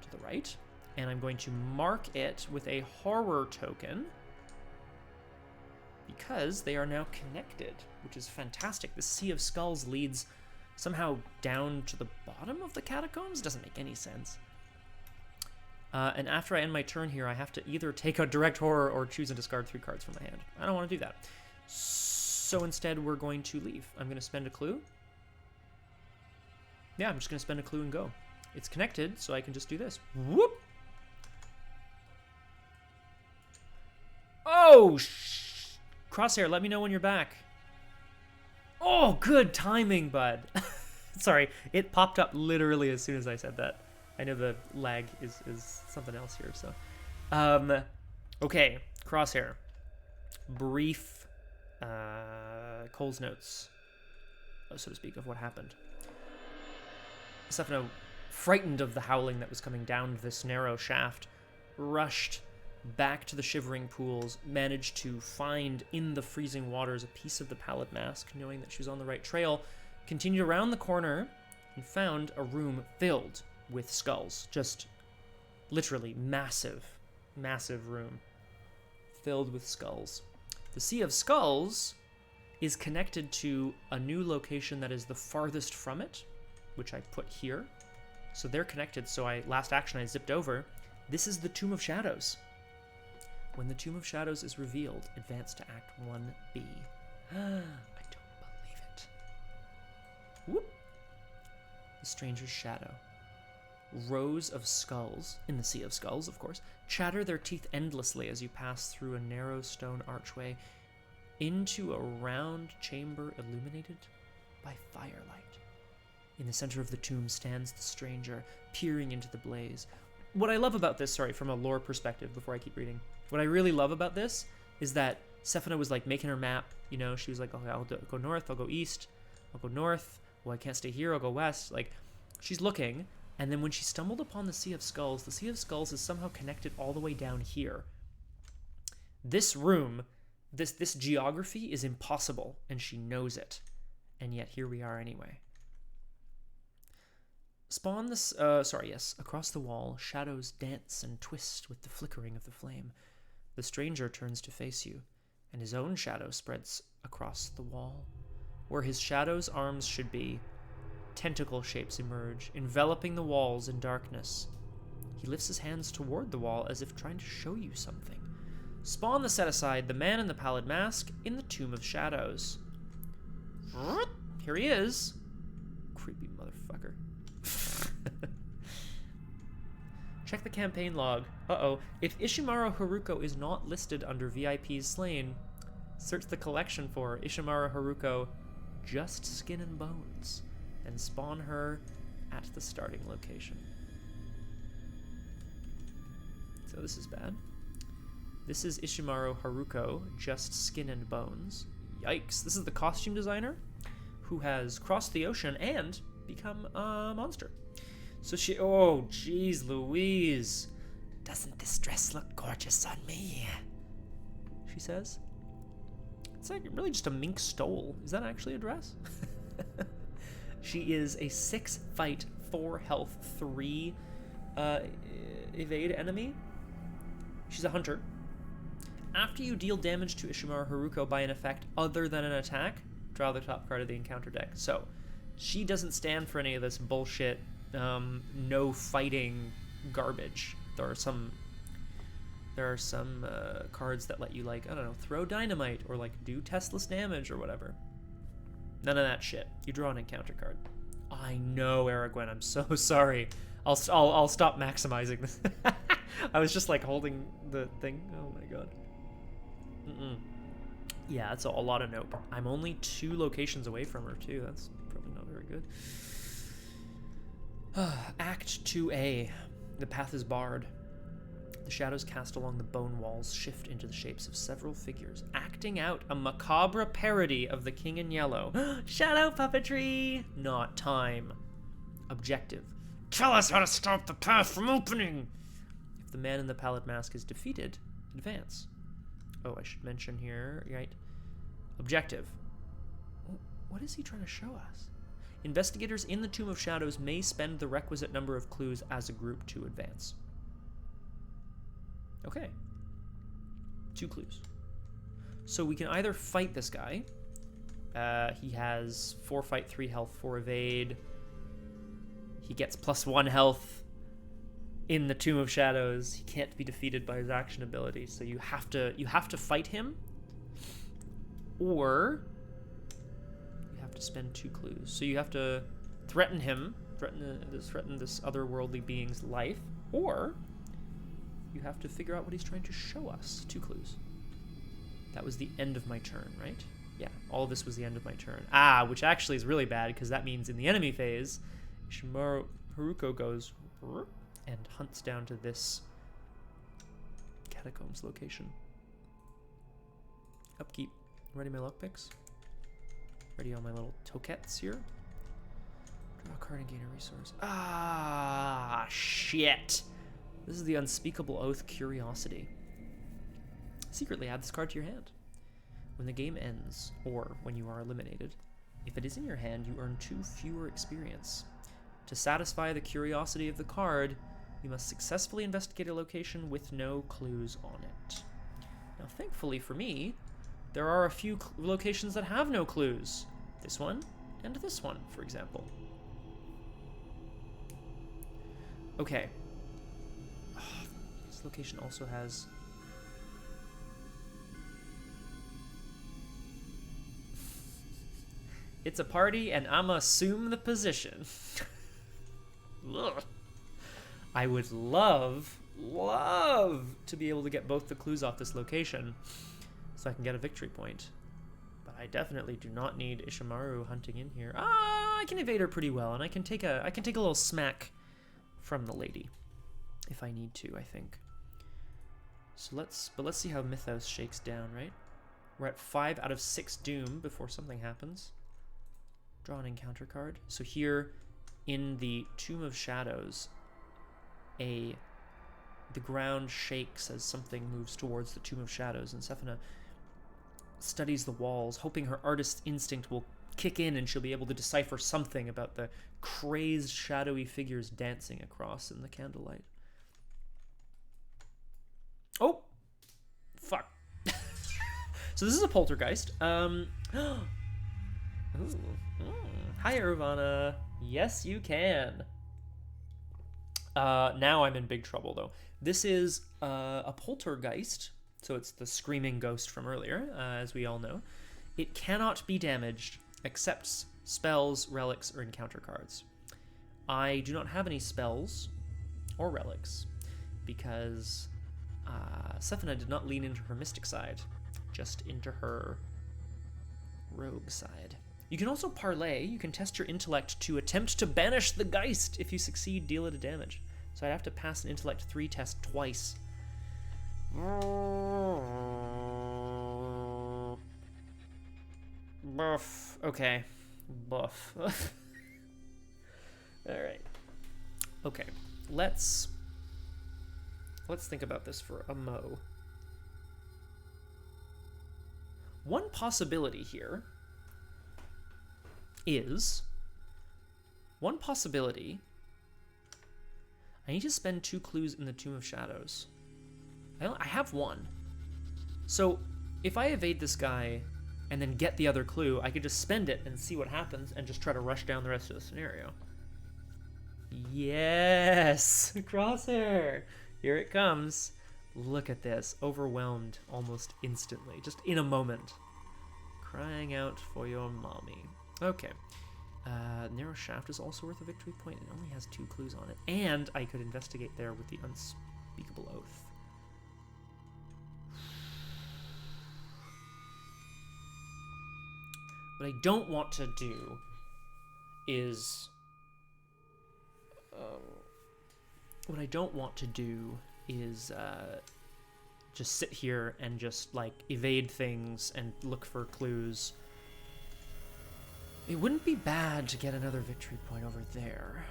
to the right, and I'm going to mark it with a horror token, because they are now connected, which is fantastic. The Sea of Skulls leads somehow down to the bottom of the catacombs? Doesn't make any sense. And after I end my turn here, I have to either take a direct horror or choose and discard 3 cards from my hand. I don't want to do that. So instead, we're going to leave. I'm going to spend a clue. Yeah, I'm just going to spend a clue and go. It's connected, so I can just do this. Whoop! Oh, Crosshair, let me know when you're back. Oh, good timing, bud. Sorry, it popped up literally as soon as I said that. I know the lag is something else here, so. Okay, Crosshair. Brief Cole's notes, so to speak, of what happened. Sefina, frightened of the howling that was coming down this narrow shaft, rushed back to the Shivering Pools, managed to find in the freezing waters a piece of the pallid mask, knowing that she was on the right trail, continued around the corner, and found a room filled with skulls. Just literally massive, massive room filled with skulls. The Sea of Skulls is connected to a new location that is the farthest from it, which I put here. So they're connected, so last action I zipped over. This is the Tomb of Shadows. When the Tomb of Shadows is revealed, advance to Act 1B. I don't believe it. Whoop! The Stranger's Shadow. Rows of skulls, in the Sea of Skulls, of course, chatter their teeth endlessly as you pass through a narrow stone archway into a round chamber illuminated by firelight. In the center of the tomb stands the stranger, peering into the blaze. What I love about this, sorry, from a lore perspective, before I keep reading, what I really love about this is that Sefina was like making her map, you know, she was like, okay, I'll go north, I'll go east, I'll go north, well, I can't stay here, I'll go west. Like, she's looking, and then when she stumbled upon the Sea of Skulls, the Sea of Skulls is somehow connected all the way down here. This room, this geography is impossible, and she knows it. And yet here we are anyway. Spawn this, across the wall, shadows dance and twist with the flickering of the flame. The stranger turns to face you, and his own shadow spreads across the wall. Where his shadow's arms should be, tentacle shapes emerge, enveloping the walls in darkness. He lifts his hands toward the wall as if trying to show you something. Spawn the set aside, the man in the pallid mask, in the Tomb of Shadows. Here he is. Creepy motherfucker. Check the campaign log. Uh-oh. If Ishimaru Haruko is not listed under VIPs slain, search the collection for Ishimaru Haruko, just skin and bones, and spawn her at the starting location. So this is bad. This is Ishimaru Haruko, just skin and bones. Yikes. This is the costume designer who has crossed the ocean and become a monster. So she, oh, geez Louise. Doesn't this dress look gorgeous on me? She says. It's like really just a mink stole. Is that actually a dress? She is a 6 fight, 4 health, 3 evade enemy. She's a hunter. After you deal damage to Ishimaru Haruko by an effect other than an attack, draw the top card of the encounter deck. So she doesn't stand for any of this bullshit no fighting garbage. There are some cards that let you, like, I don't know, throw dynamite or like do testless damage or whatever. None of that shit. You draw an encounter card. I know, Aragwen. I'm so sorry. I'll stop maximizing this. I was just like holding the thing. Oh my god. Yeah, that's a lot of nope. I'm only 2 locations away from her too. That's probably not very good. Act 2A. The path is barred. The shadows cast along the bone walls shift into the shapes of several figures, acting out a macabre parody of the King in Yellow. Shadow puppetry! Not time. Objective. Tell us how to stop the path from opening! If the man in the pallid mask is defeated, advance. Oh, I should mention here, right? Objective. What is he trying to show us? Investigators in the Tomb of Shadows may spend the requisite number of clues as a group to advance. Okay. 2 clues. So we can either fight this guy. He has 4 fight, 3 health, 4 evade. He gets +1 health in the Tomb of Shadows. He can't be defeated by his action ability, so you have to fight him, or you have to spend 2 clues. So you have to threaten him, threaten this otherworldly being's life, or you have to figure out what he's trying to show us. 2 clues. That was the end of my turn, right? Yeah, all of this was the end of my turn. Which actually is really bad, because that means in the enemy phase, Ishimaru Haruko goes and hunts down to this catacombs location. Upkeep. Ready my lockpicks? Ready all my little tokets here? Draw a card and gain a resource. Shit! This is the Unspeakable Oath Curiosity. Secretly add this card to your hand. When the game ends, or when you are eliminated, if it is in your hand, you earn 2 fewer experience. To satisfy the curiosity of the card, you must successfully investigate a location with no clues on it. Now, thankfully for me, there are a few locations that have no clues. This one, and this one, for example. Okay. This location also has... It's a party, and I'ma assume the position. Ugh. I would love to be able to get both the clues off this location so I can get a victory point. But I definitely do not need Ishimaru hunting in here. I can evade her pretty well, and I can take a little smack from the lady if I need to, I think. So let's see how mythos shakes down, right? We're at 5 out of 6 doom before something happens. Draw an encounter card. So here in the Tomb of Shadows, the ground shakes as something moves towards the Tomb of Shadows, and Sefina studies the walls, hoping her artist's instinct will kick in and she'll be able to decipher something about the crazed, shadowy figures dancing across in the candlelight. Oh! Fuck. So this is a poltergeist. Ooh. Hi, Irvana. Yes, you can. Now I'm in big trouble, though. This is a poltergeist, so it's the screaming ghost from earlier, as we all know. It cannot be damaged except spells, relics, or encounter cards. I do not have any spells or relics because Sefina did not lean into her mystic side, just into her rogue side. You can also parlay. You can test your intellect to attempt to banish the Geist. If you succeed, deal it a damage. So I'd have to pass an intellect 3 test twice. Buff. Okay. Buff. Alright. Okay. Let's think about this for a mo. One possibility here is... One possibility... I need to spend 2 clues in the Tomb of Shadows. I have 1. So, if I evade this guy and then get the other clue, I could just spend it and see what happens and just try to rush down the rest of the scenario. Yes! Crosshair! Here it comes. Look at this. Overwhelmed almost instantly. Just in a moment. Crying out for your mommy. Okay. Narrow Shaft is also worth a victory point. It only has 2 clues on it. And I could investigate there with the Unspeakable Oath. What I don't want to do is... just sit here and just, like, evade things and look for clues. It wouldn't be bad to get another victory point over there.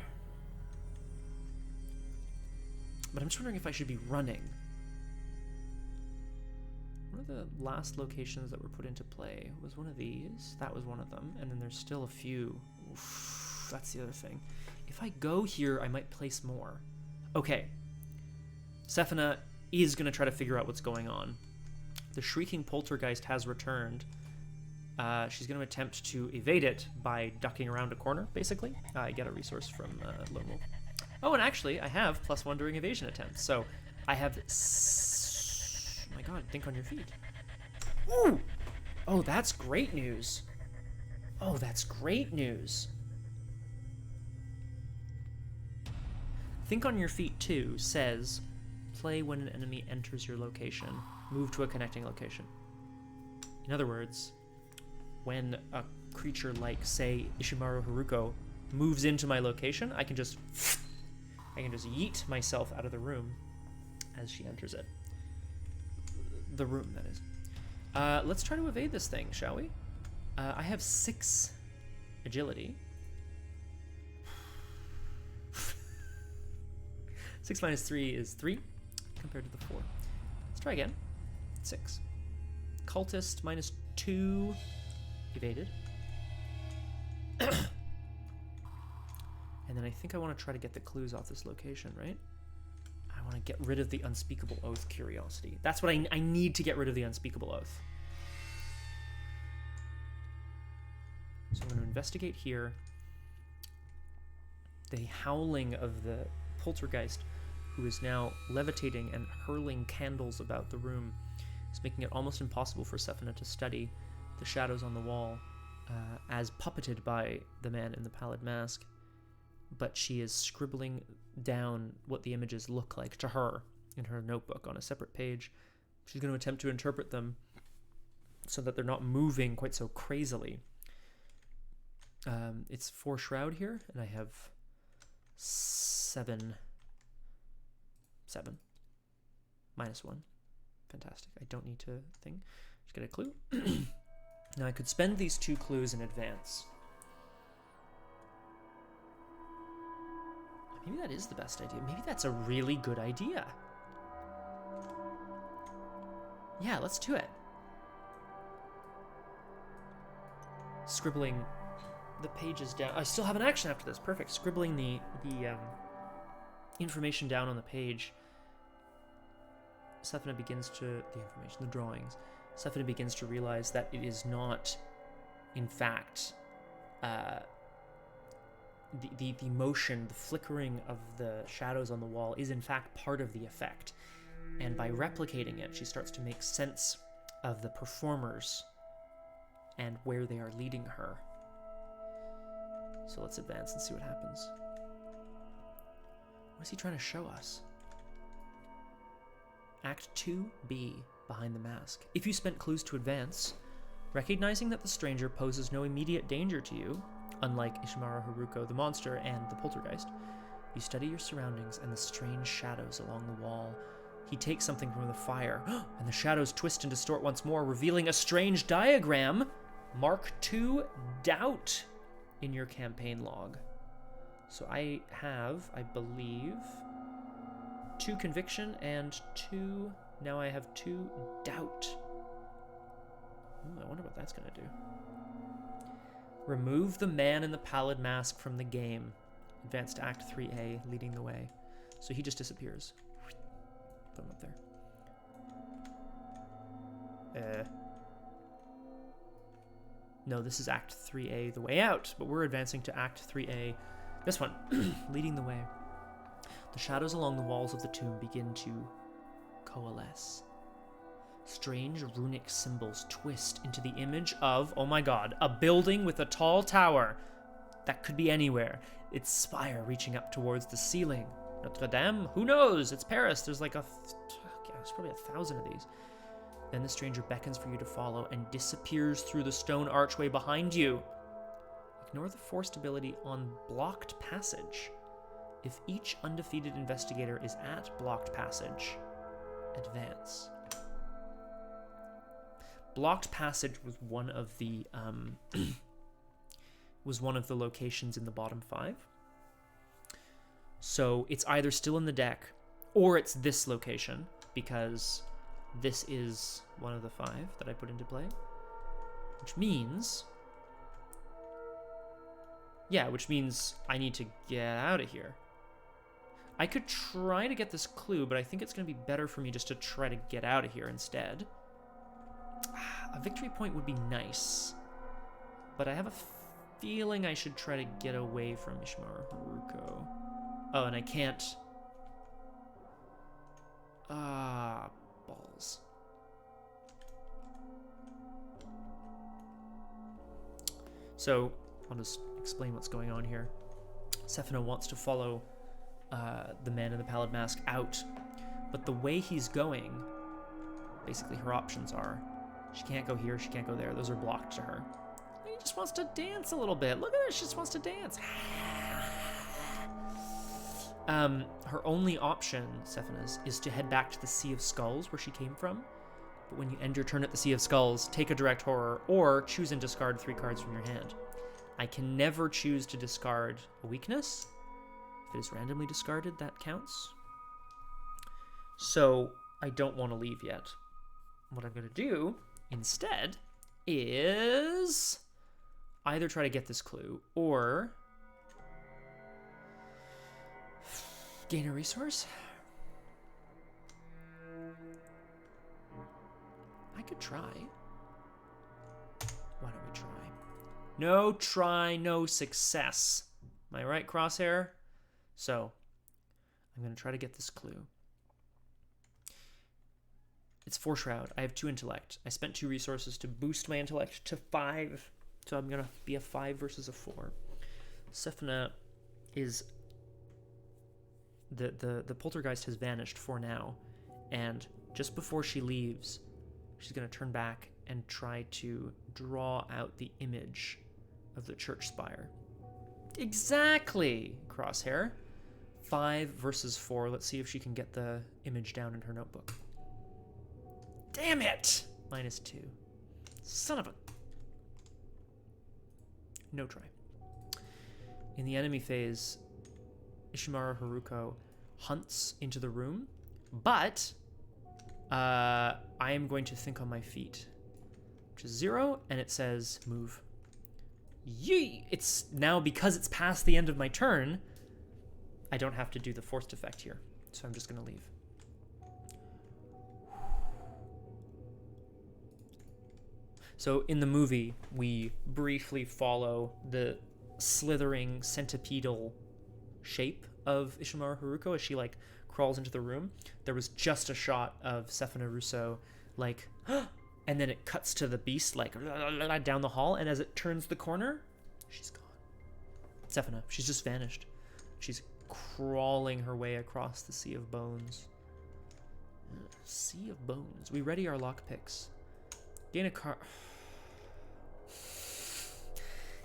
But I'm just wondering if I should be running. One of the last locations that were put into play was one of these. That was one of them. And then there's still a few. Oof, that's the other thing. If I go here, I might place more. Okay. Sefina is going to try to figure out what's going on. The Shrieking Poltergeist has returned. She's going to attempt to evade it by ducking around a corner, basically. I get a resource from Lone Wolf. Oh, and actually, I have +1 during evasion attempts. So I have... Oh my god, think on your feet. Ooh! Oh, that's great news. Oh, that's great news. Think on your feet 2 says, play when an enemy enters your location. Move to a connecting location. In other words, when a creature like, say, Ishimaru Haruko moves into my location, I can just yeet myself out of the room as she enters it. The room, that is. Let's try to evade this thing, shall we? I have 6 agility. 6 minus 3 is 3 compared to the 4. Let's try again. 6. Cultist minus 2. Evaded. And then I think I want to try to get the clues off this location, right? I want to get rid of the Unspeakable Oath curiosity. That's what I need to get rid of the Unspeakable Oath. So I'm going to investigate here. The howling of the poltergeist, who is now levitating and hurling candles about the room, is making it almost impossible for Sefina to study the shadows on the wall, as puppeted by the man in the pallid mask. But she is scribbling down what the images look like to her in her notebook on a separate page. She's going to attempt to interpret them so that they're not moving quite so crazily. It's 4 shroud here, and I have 7. -1. Fantastic. I don't need to think. Let's get a clue. Now I could spend these 2 clues in advance. Maybe that is the best idea. Maybe that's a really good idea. Yeah, let's do it. Scribbling the pages down. I still have an action after this. Perfect. Scribbling the information down on the page. Sefina begins to... the drawings. Sefina begins to realize that it is not, in fact, the motion, the flickering of the shadows on the wall is in fact part of the effect. And by replicating it, she starts to make sense of the performers and where they are leading her. So let's advance and see what happens. What is he trying to show us? Act 2B, Behind the Mask. If you spent clues to advance, recognizing that the stranger poses no immediate danger to you, unlike Ishimaru Haruko, the monster, and the poltergeist, you study your surroundings and the strange shadows along the wall. He takes something from the fire, and the shadows twist and distort once more, revealing a strange diagram. Mark 2 Doubt in your campaign log. So I have, I believe, 2 Conviction and 2... Now I have 2 Doubt. Ooh, I wonder what that's going to do. Remove the man in the pallid mask from the game. Advance to Act 3A, leading the way. So he just disappears. Put him up there. No, this is Act 3A, the way out. But we're advancing to Act 3A. This one, leading the way. The shadows along the walls of the tomb begin to coalesce. Strange runic symbols twist into the image of, oh my god, a building with a tall tower that could be anywhere. Its spire reaching up towards the ceiling. Notre Dame? Who knows? It's Paris. There's like there's probably 1,000 of these. Then the stranger beckons for you to follow and disappears through the stone archway behind you. Ignore the forced ability on blocked passage. If each undefeated investigator is at blocked passage, advance. Blocked passage was one of the locations in the bottom 5. So it's either still in the deck, or it's this location, because this is one of the 5 that I put into play. Which means I need to get out of here. I could try to get this clue, but I think it's going to be better for me just to try to get out of here instead. A victory point would be nice, but I have a feeling I should try to get away from Ishimaru Haruko. Oh, and I can't. Balls. So, I'll just explain what's going on here. Sefina wants to follow the man in the pallid mask out, but the way he's going, basically her options are, she can't go here, she can't go there. Those are blocked to her. He just wants to dance a little bit. Look at her, she just wants to dance. Her only option, Sefina's, is to head back to the Sea of Skulls where she came from. But when you end your turn at the Sea of Skulls, take a direct horror, or choose and discard 3 cards from your hand. I can never choose to discard a weakness. If it is randomly discarded, that counts. So I don't want to leave yet. What I'm going to do instead is either try to get this clue or gain a resource. I could try. Why don't we try? No try, no success. Am I right, Crosshair? So, I'm going to try to get this clue. It's 4 Shroud. I have 2 intellect. I spent 2 resources to boost my intellect to 5. So I'm going to be a 5 versus a 4. Sefina is... The poltergeist has vanished for now. And just before she leaves, she's going to turn back and try to draw out the image of the church spire. Exactly, Crosshair. 5 versus 4. Let's see if she can get the image down in her notebook. Damn it! -2. Son of a... No try. In the enemy phase, Ishimaru Haruko hunts into the room, but I am going to think on my feet, which is 0, and it says move. Yee! It's now, because it's past the end of my turn, I don't have to do the forced effect here, so I'm just going to leave. So in the movie, we briefly follow the slithering centipedal shape of Ishimaru Haruko as she like crawls into the room. There was just a shot of Sefina Rousseau like, and then it cuts to the beast like down the hall, and as it turns the corner, she's gone. Sefina, she's just vanished. She's crawling her way across the sea of bones. Sea of bones. We ready our lockpicks. Gain a card.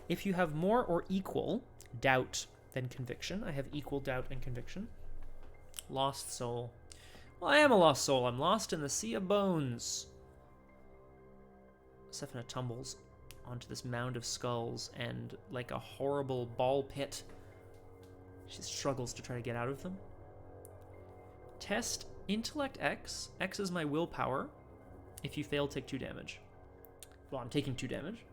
If you have more or equal doubt than conviction, I have equal doubt and conviction. Lost soul. Well, I am a lost soul. I'm lost in the sea of bones. Sefina tumbles onto this mound of skulls, and like a horrible ball pit, she struggles to try to get out of them. Test intellect X. X is my willpower. If you fail, take 2 damage. Well, I'm taking 2 damage.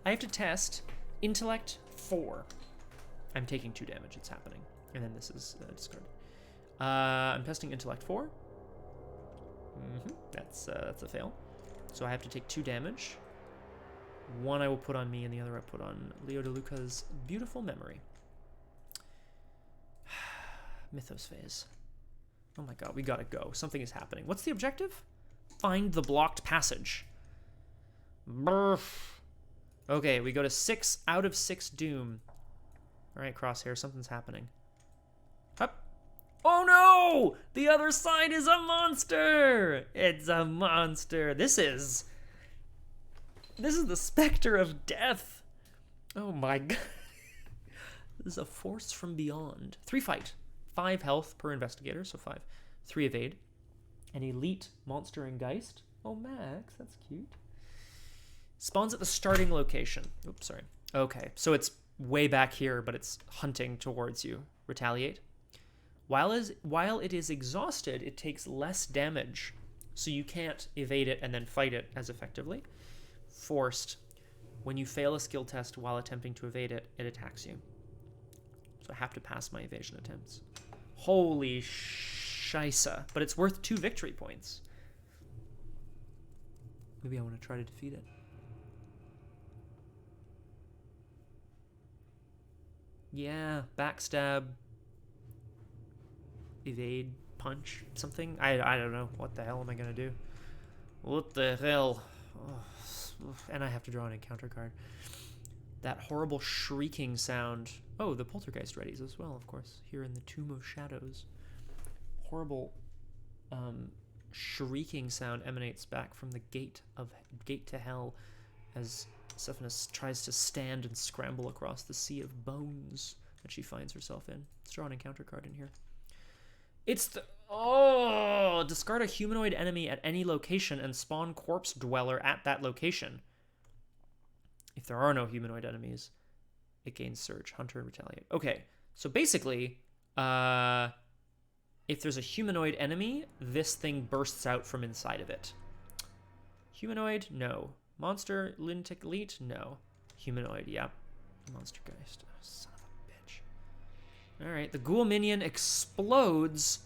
I have to test intellect 4. I'm taking 2 damage. It's happening. And then this is discarded. I'm testing intellect 4. That's a fail. So I have to take 2 damage. 1 I will put on me, and the other I put on Leo DeLuca's beautiful memory. Mythos phase. Oh my god, we gotta go. Something is happening. What's the objective? Find the blocked passage. Brr. Okay, we go to 6 out of 6 doom. Alright, Crosshair, something's happening. Hup. Oh no! The other side is a monster! It's a monster. This is the specter of death. Oh my god. This is a force from beyond. 3 fight. 5 health per investigator, so 5. 3 evade. An elite monster and Geist. Oh, Max, that's cute. Spawns at the starting location. Oops, sorry. Okay, so it's way back here, but it's hunting towards you. Retaliate. While it is exhausted, it takes less damage, so you can't evade it and then fight it as effectively. Forced. When you fail a skill test while attempting to evade it, it attacks you. So I have to pass my evasion attempts. Holy shisa. But it's worth 2 victory points. Maybe I want to try to defeat it. Yeah, backstab. Evade, punch, something. I don't know. What the hell am I going to do? What the hell? Oh, and I have to draw an encounter card. That horrible shrieking sound. Oh, the poltergeist readies as well, of course. Here in the Tomb of Shadows. Horrible shrieking sound emanates back from the gate to hell as Sefina tries to stand and scramble across the sea of bones that she finds herself in. Let's draw an encounter card in here. It's the... Oh! Discard a humanoid enemy at any location and spawn corpse dweller at that location. If there are no humanoid enemies, it gains surge. Hunter and retaliate. Okay, so basically, if there's a humanoid enemy, this thing bursts out from inside of it. Humanoid? No. Monster? Lunatic Elite? No. Humanoid, yeah. Monster Geist. Oh, son of a bitch. Alright, the ghoul minion explodes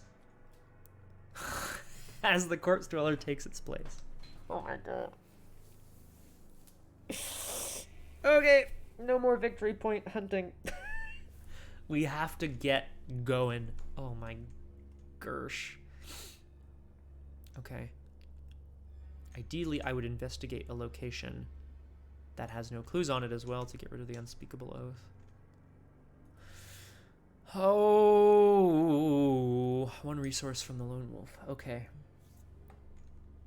as the corpse dweller takes its place. Oh my god. Okay, no more victory point hunting. We have to get going. Oh my gersh. Okay. Ideally, I would investigate a location that has no clues on it as well to get rid of the unspeakable oath. Oh, 1 resource from the lone wolf. Okay.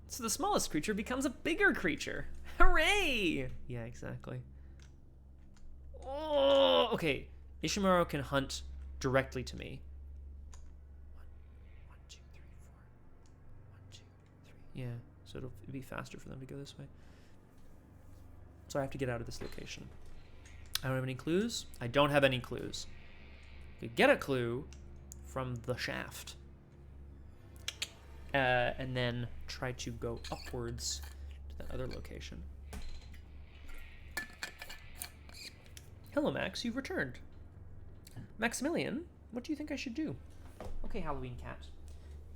So the smallest creature becomes a bigger creature. Hooray! Yeah, exactly. Oh, okay. Ishimaru can hunt directly to me. 1, 2, 3, 4. 1, 2, 3. Yeah, so it'll be faster for them to go this way. So I have to get out of this location. I don't have any clues. I don't have any clues. We get a clue from the shaft. And then try to go upwards to that other location. Hello, Max. You've returned. Maximilian, what do you think I should do? Okay, Halloween cat.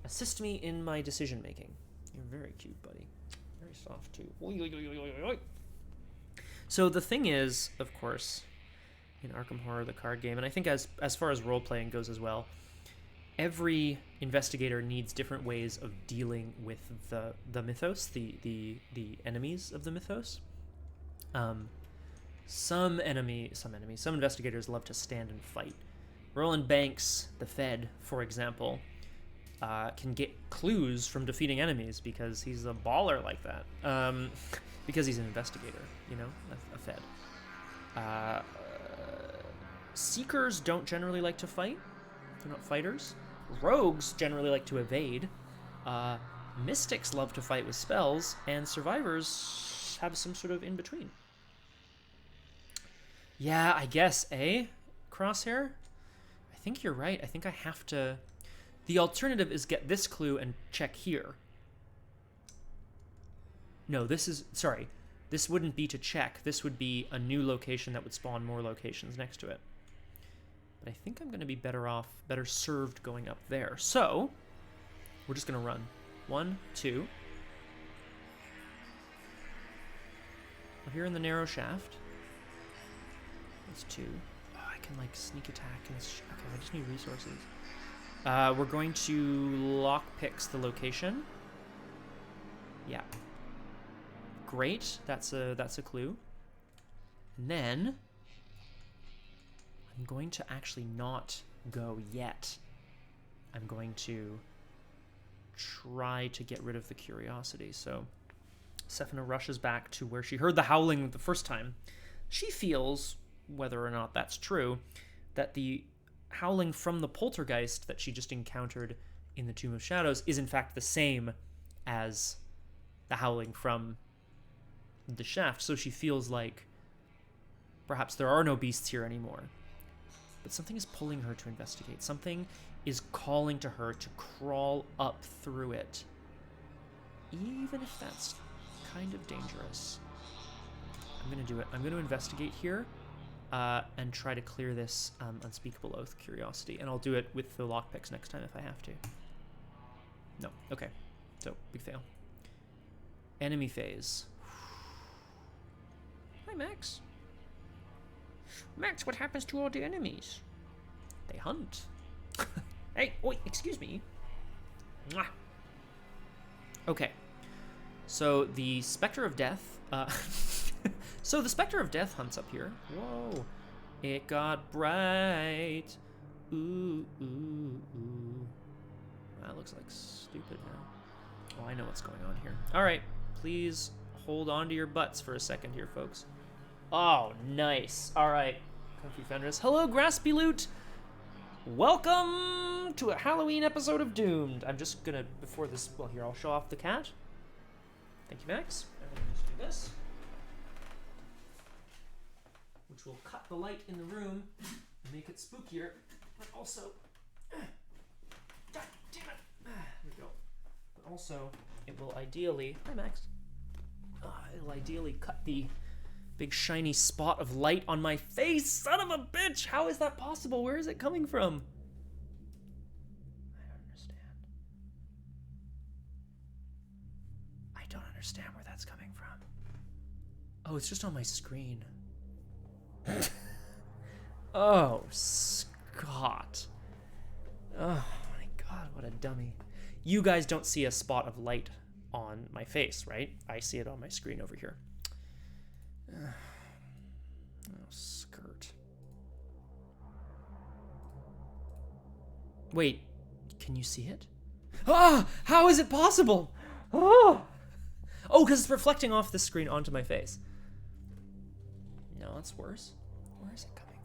Assist me in my decision-making. You're very cute, buddy. Very soft, too. Oy, oy, oy, oy, oy, oy. So the thing is, of course, in Arkham Horror, the card game, and I think as far as role-playing goes as well, every investigator needs different ways of dealing with the mythos, the enemies of the mythos. Some investigators love to stand and fight. Roland Banks, the Fed, for example, can get clues from defeating enemies because he's a baller like that. Because he's an investigator, you know, a Fed. Seekers don't generally like to fight. They're not fighters. Rogues generally like to evade. Mystics love to fight with spells, and survivors have some sort of in-between. Yeah, I guess, eh? Crosshair? I think you're right. I think I have to... The alternative is get this clue and check here. No, this is... Sorry. This wouldn't be to check. This would be a new location that would spawn more locations next to it. But I think I'm going to be better served going up there. So, we're just going to run. 1, 2. We're here in the narrow shaft. That's 2. Oh, I can, like, sneak attack. And okay, I just need resources. We're going to lockpicks the location. Yeah. Great. That's a clue. And then I'm going to actually not go yet. I'm going to try to get rid of the curiosity. So Sefina rushes back to where she heard the howling the first time. She feels, whether or not that's true, that the howling from the poltergeist that she just encountered in the Tomb of Shadows is in fact the same as the howling from the shaft. So she feels like perhaps there are no beasts here anymore. But something is pulling her to investigate. Something is calling to her to crawl up through it. Even if that's kind of dangerous. I'm going to do it. I'm going to investigate here and try to clear this unspeakable oath curiosity. And I'll do it with the lockpicks next time if I have to. No. Okay. So, big fail. Enemy phase. Hi, Max. Max, what happens to all the enemies? They hunt. Hey, wait, excuse me. Mwah. Okay. So the Spectre of Death. So the Spectre of Death hunts up here. Whoa. It got bright. Ooh, ooh, ooh. That looks like stupid now. Oh, I know what's going on here. All right. Please hold on to your butts for a second here, folks. Oh, nice. All right. Comfy Fenris. Hello, Graspy Loot. Welcome to a Halloween episode of Doomed. I'm just going to, before this, well, here, I'll show off the cat. Thank you, Max. I'm going to just do this, which will cut the light in the room and make it spookier, but also, God damn it. There we go. But also, it will ideally, hi, Max. It'll ideally cut the big shiny spot of light on my face. Son of a bitch! How is that possible? Where is it coming from? I don't understand. I don't understand where that's coming from. Oh, it's just on my screen. Oh, Scott. Oh my God, what a dummy. You guys don't see a spot of light on my face, right? I see it on my screen over here. Oh, skirt. Wait, can you see it? Ah! How is it possible? Oh! Oh, because it's reflecting off the screen onto my face. No, that's worse. Where is it coming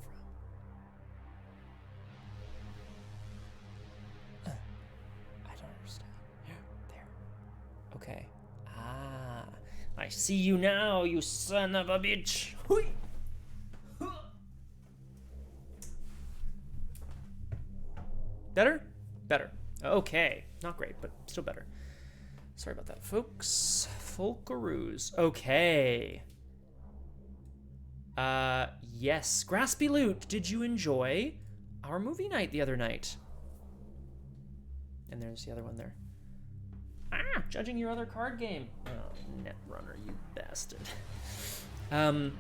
from? I don't understand. There. Okay. Ah, I I see you now, you son of a bitch. Hui. Better? Better. Okay. Not great, but still better. Sorry about that, folks. Folkaroos. Okay. Yes. Graspy Loot, did you enjoy our movie night the other night? And there's the other one there. Ah, judging your other card game. Oh, Netrunner, you bastard. Kung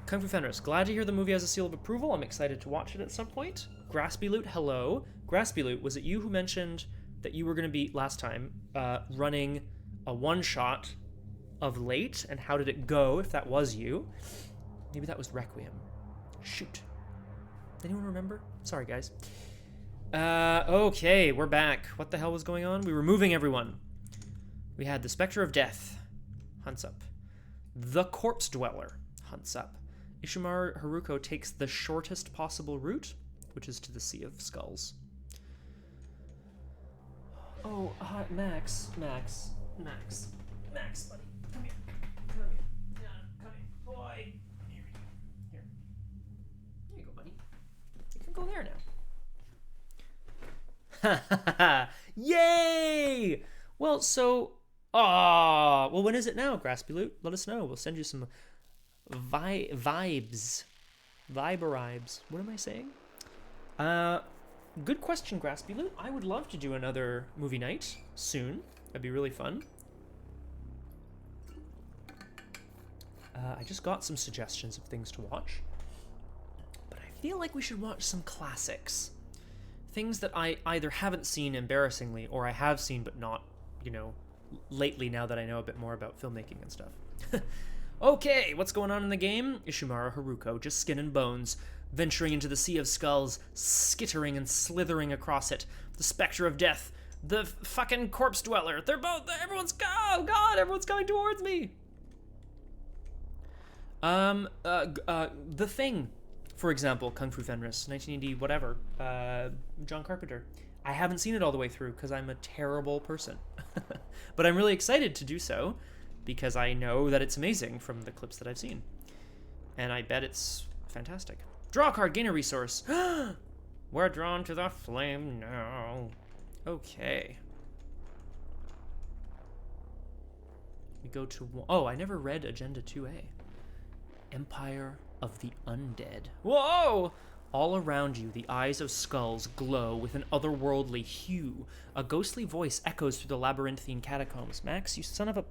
Fu Fenris, glad to hear the movie has a seal of approval. I'm excited to watch it at some point. Graspy Loot, hello. Graspy Loot, was it you who mentioned that you were going to be, last time, running a one-shot of Late, and how did it go, if that was you? Maybe that was Requiem. Shoot. Anyone remember? Sorry, guys. Okay, we're back. What the hell was going on? We were moving everyone. We had the Spectre of Death. Hunts up. The Corpse Dweller. Hunts up. Ishimaru Haruko takes the shortest possible route, which is to the Sea of Skulls. Oh, hi, Max, buddy. Come here. Yeah, come here. Boy. Here. Here you go, buddy. You can go there now. Yay! Well, so... well, when is it now, Graspy Loot? Let us know. We'll send you some vibes. Viberibes. What am I saying? Good question, Graspy Loot. I would love to do another movie night soon. That'd be really fun. I just got some suggestions of things to watch. But I feel like we should watch some classics. Things that I either haven't seen embarrassingly, or I have seen but not, you know, lately now that I know a bit more about filmmaking and stuff. Okay, what's going on in the game? Ishimaru Haruko, just skin and bones, venturing into the Sea of Skulls, skittering and slithering across it. The Spectre of Death, the fucking Corpse Dweller, they're both, everyone's, oh god, everyone's coming towards me! The Thing, for example, Kung Fu Fenris, 1980, whatever, John Carpenter. I haven't seen it all the way through because I'm a terrible person. But I'm really excited to do so because I know that it's amazing from the clips that I've seen. And I bet it's fantastic. Draw a card, gain a resource. We're drawn to the flame now. Okay. We go to... Oh, I never read Agenda 2A. Empire of the Undead. Whoa! All around you, the eyes of skulls glow with an otherworldly hue. A ghostly voice echoes through the labyrinthine catacombs. Max, you son of a...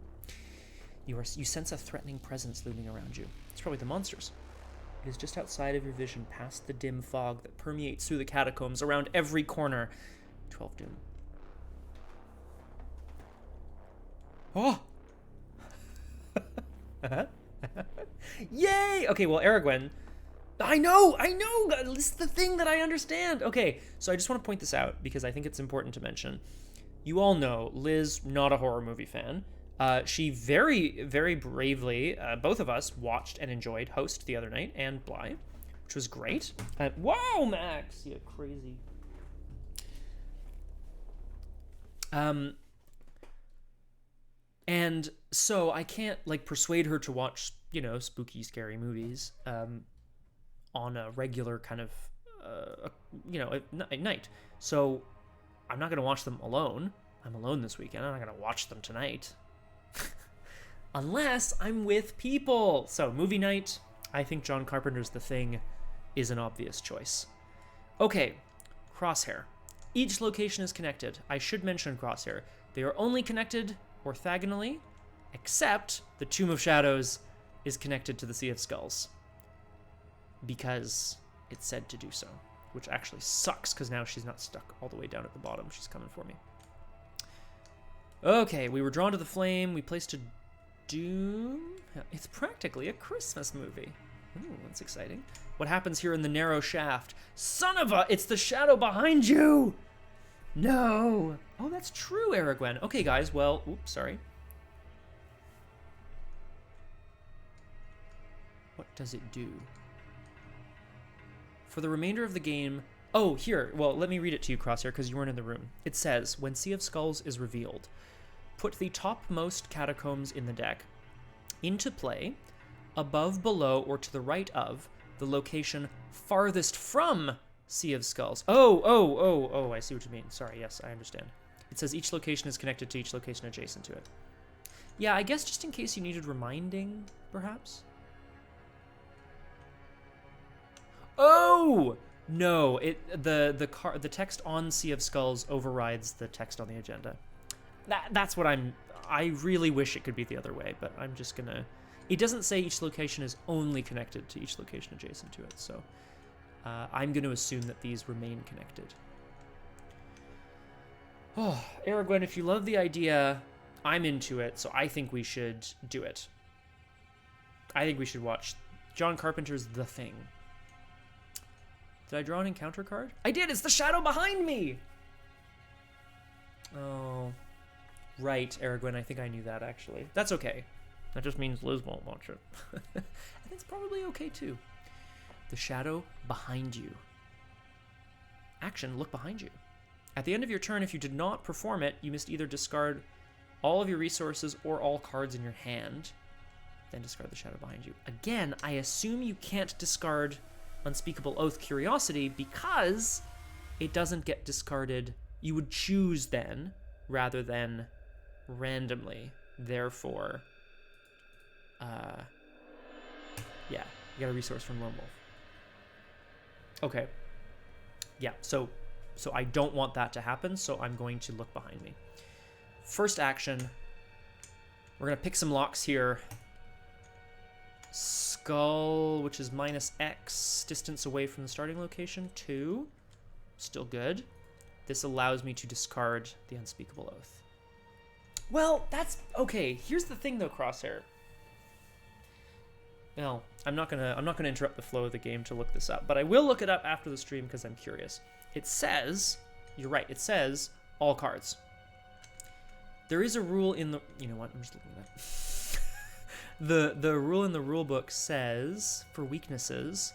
You sense a threatening presence looming around you. It's probably the monsters. It is just outside of your vision, past the dim fog that permeates through the catacombs, around every corner. 12 Doom. Oh! Yay! Okay, well, Aragwen... I know! This is the thing that I understand! Okay, so I just want to point this out, because I think it's important to mention. You all know, Liz, not a horror movie fan. She very, very bravely, both of us, watched and enjoyed Host the other night, and Bly, which was great. Whoa, Max! You crazy. And so I can't, like, persuade her to watch, you know, spooky, scary movies, on a regular kind of, you know, at night. So I'm not going to watch them alone. I'm alone this weekend. I'm not going to watch them tonight. Unless I'm with people. So movie night, I think John Carpenter's The Thing is an obvious choice. Okay, Crosshair. Each location is connected. I should mention Crosshair. They are only connected orthogonally, except the Tomb of Shadows is connected to the Sea of Skulls. Because it's said to do so, which actually sucks because now she's not stuck all the way down at the bottom. She's coming for me. Okay, we were drawn to the flame. We placed a doom. It's practically a Christmas movie. Ooh, that's exciting. What happens here in the narrow shaft? Son of a... It's the shadow behind you! No! Oh, that's true, Aragwen. Okay, guys, well... Oops, sorry. What does it do? For the remainder of the game... Oh, here. Well, let me read it to you, Crosshair, because you weren't in the room. It says, when Sea of Skulls is revealed, Put the topmost catacombs in the deck into play, above, below, or to the right of the location farthest from Sea of Skulls. Oh, I see what you mean. Sorry, yes, I understand. It says each location is connected to each location adjacent to it. Yeah, I guess just in case you needed reminding, perhaps? Oh! No, the text on Sea of Skulls overrides the text on the agenda. That's what I really wish it could be the other way, but I'm just gonna... It doesn't say each location is only connected to each location adjacent to it, so I'm going to assume that these remain connected. Oh, Aragwen, if you love the idea, I'm into it, so I think we should do it. I think we should watch John Carpenter's The Thing. Did I draw an encounter card? I did! It's the shadow behind me! Oh, right, Aragwen, I think I knew that, actually. That's okay. That just means Liz won't watch it. And it's probably okay, too. The shadow behind you. Action, look behind you. At the end of your turn, if you did not perform it, you must either discard all of your resources or all cards in your hand, then discard the shadow behind you. Again, I assume you can't discard Unspeakable Oath Curiosity because it doesn't get discarded. You would choose then, rather than randomly. Therefore... yeah, you got a resource from Lone Wolf. Okay. Yeah, so I don't want that to happen, so I'm going to look behind me. First action, we're going to pick some locks here. Skull, which is -X, distance away from the starting location, 2. Still good. This allows me to discard the Unspeakable Oath. Well, that's... Okay, here's the thing, though, Crosshair. Well, I'm not gonna interrupt the flow of the game to look this up, but I will look it up after the stream because I'm curious. It says, you're right, it says all cards. There is a rule in the... You know what? I'm just looking at it. The rule in the rule book says, for weaknesses,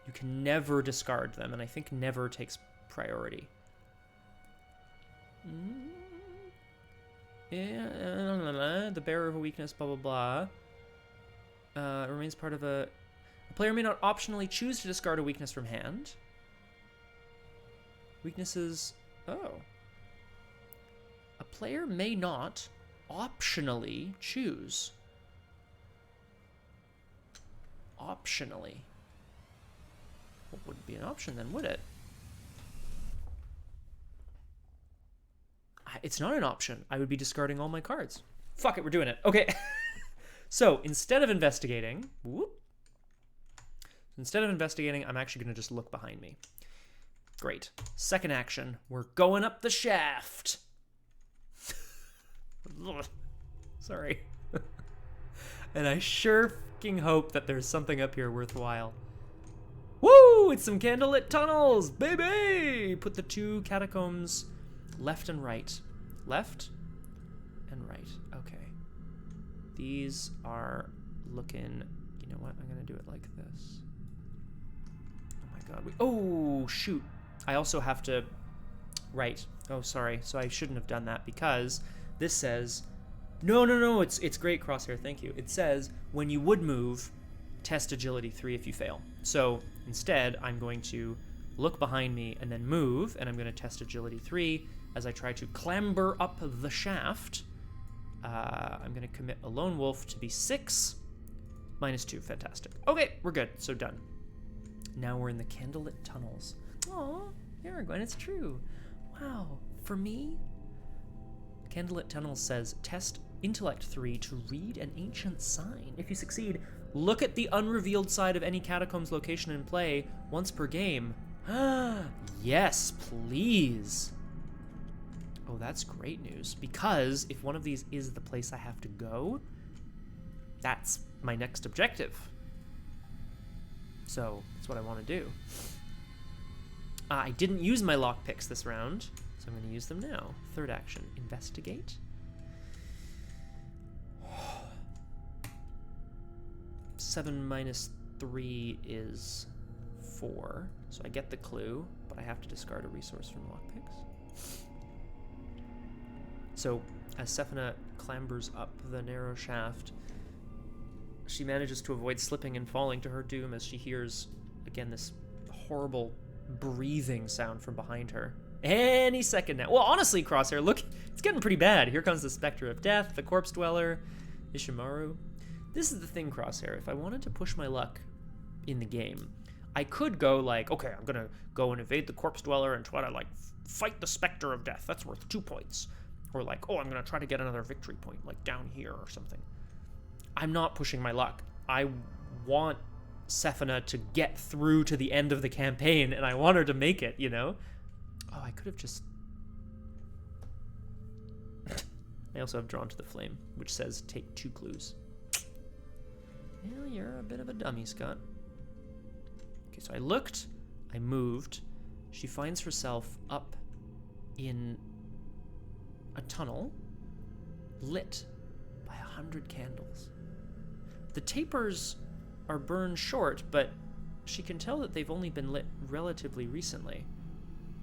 you can never discard them, and I think never takes priority. Yeah, the bearer of a weakness, blah, blah, blah. Remains part of a player may not optionally choose to discard a weakness from hand. Weaknesses... Oh. A player may not optionally choose. Optionally. Well, wouldn't be an option then, would it? It's not an option. I would be discarding all my cards. Fuck it, we're doing it. Okay. So, instead of investigating, I'm actually going to just look behind me. Great. Second action, we're going up the shaft. Sorry. And I sure fucking hope that there's something up here worthwhile. Woo! It's some candlelit tunnels, baby! Put the 2 catacombs left and right. Left and right. Okay. These are looking... You know what? I'm going to do it like this. Oh my god. Oh, shoot. I also have to... Right. Oh, sorry. So I shouldn't have done that because this says... No. It's great, Crosshair. Thank you. It says, when you would move, test Agility 3 if you fail. So instead, I'm going to look behind me and then move, and I'm going to test Agility 3 as I try to clamber up the shaft. I'm going to commit a Lone Wolf to be 6. -2. Fantastic. Okay, we're good. So done. Now we're in the candlelit tunnels. Aw, Aragwen, it's true. Wow. For me, candlelit tunnels says, test Intellect 3 to read an ancient sign. If you succeed, look at the unrevealed side of any catacombs location in play once per game. Yes, please. Oh, that's great news. Because if one of these is the place I have to go, that's my next objective. So that's what I want to do. I didn't use my lockpicks this round, so I'm going to use them now. Third action, investigate. 7 minus 3 is 4, so I get the clue, but I have to discard a resource from lockpicks. So as Sefina clambers up the narrow shaft, she manages to avoid slipping and falling to her doom as she hears, again, this horrible breathing sound from behind her. Any second now. Well, honestly, Crosshair, look, it's getting pretty bad. Here comes the Spectre of Death, the Corpse Dweller, Ishimaru. This is the thing, Crosshair. If I wanted to push my luck in the game, I could go like, okay, I'm gonna go and evade the Corpse Dweller and try to like fight the Spectre of Death. That's worth 2 points. Or like, oh, I'm gonna try to get another victory point, like down here or something. I'm not pushing my luck. I want Sefina to get through to the end of the campaign, and I want her to make it, you know? Oh, I could have just... I also have Drawn to the Flame, which says take 2 clues. Well, you're a bit of a dummy, Scott. Okay, so I looked, I moved. She finds herself up in a tunnel lit by 100 candles. The tapers are burned short, but she can tell that they've only been lit relatively recently,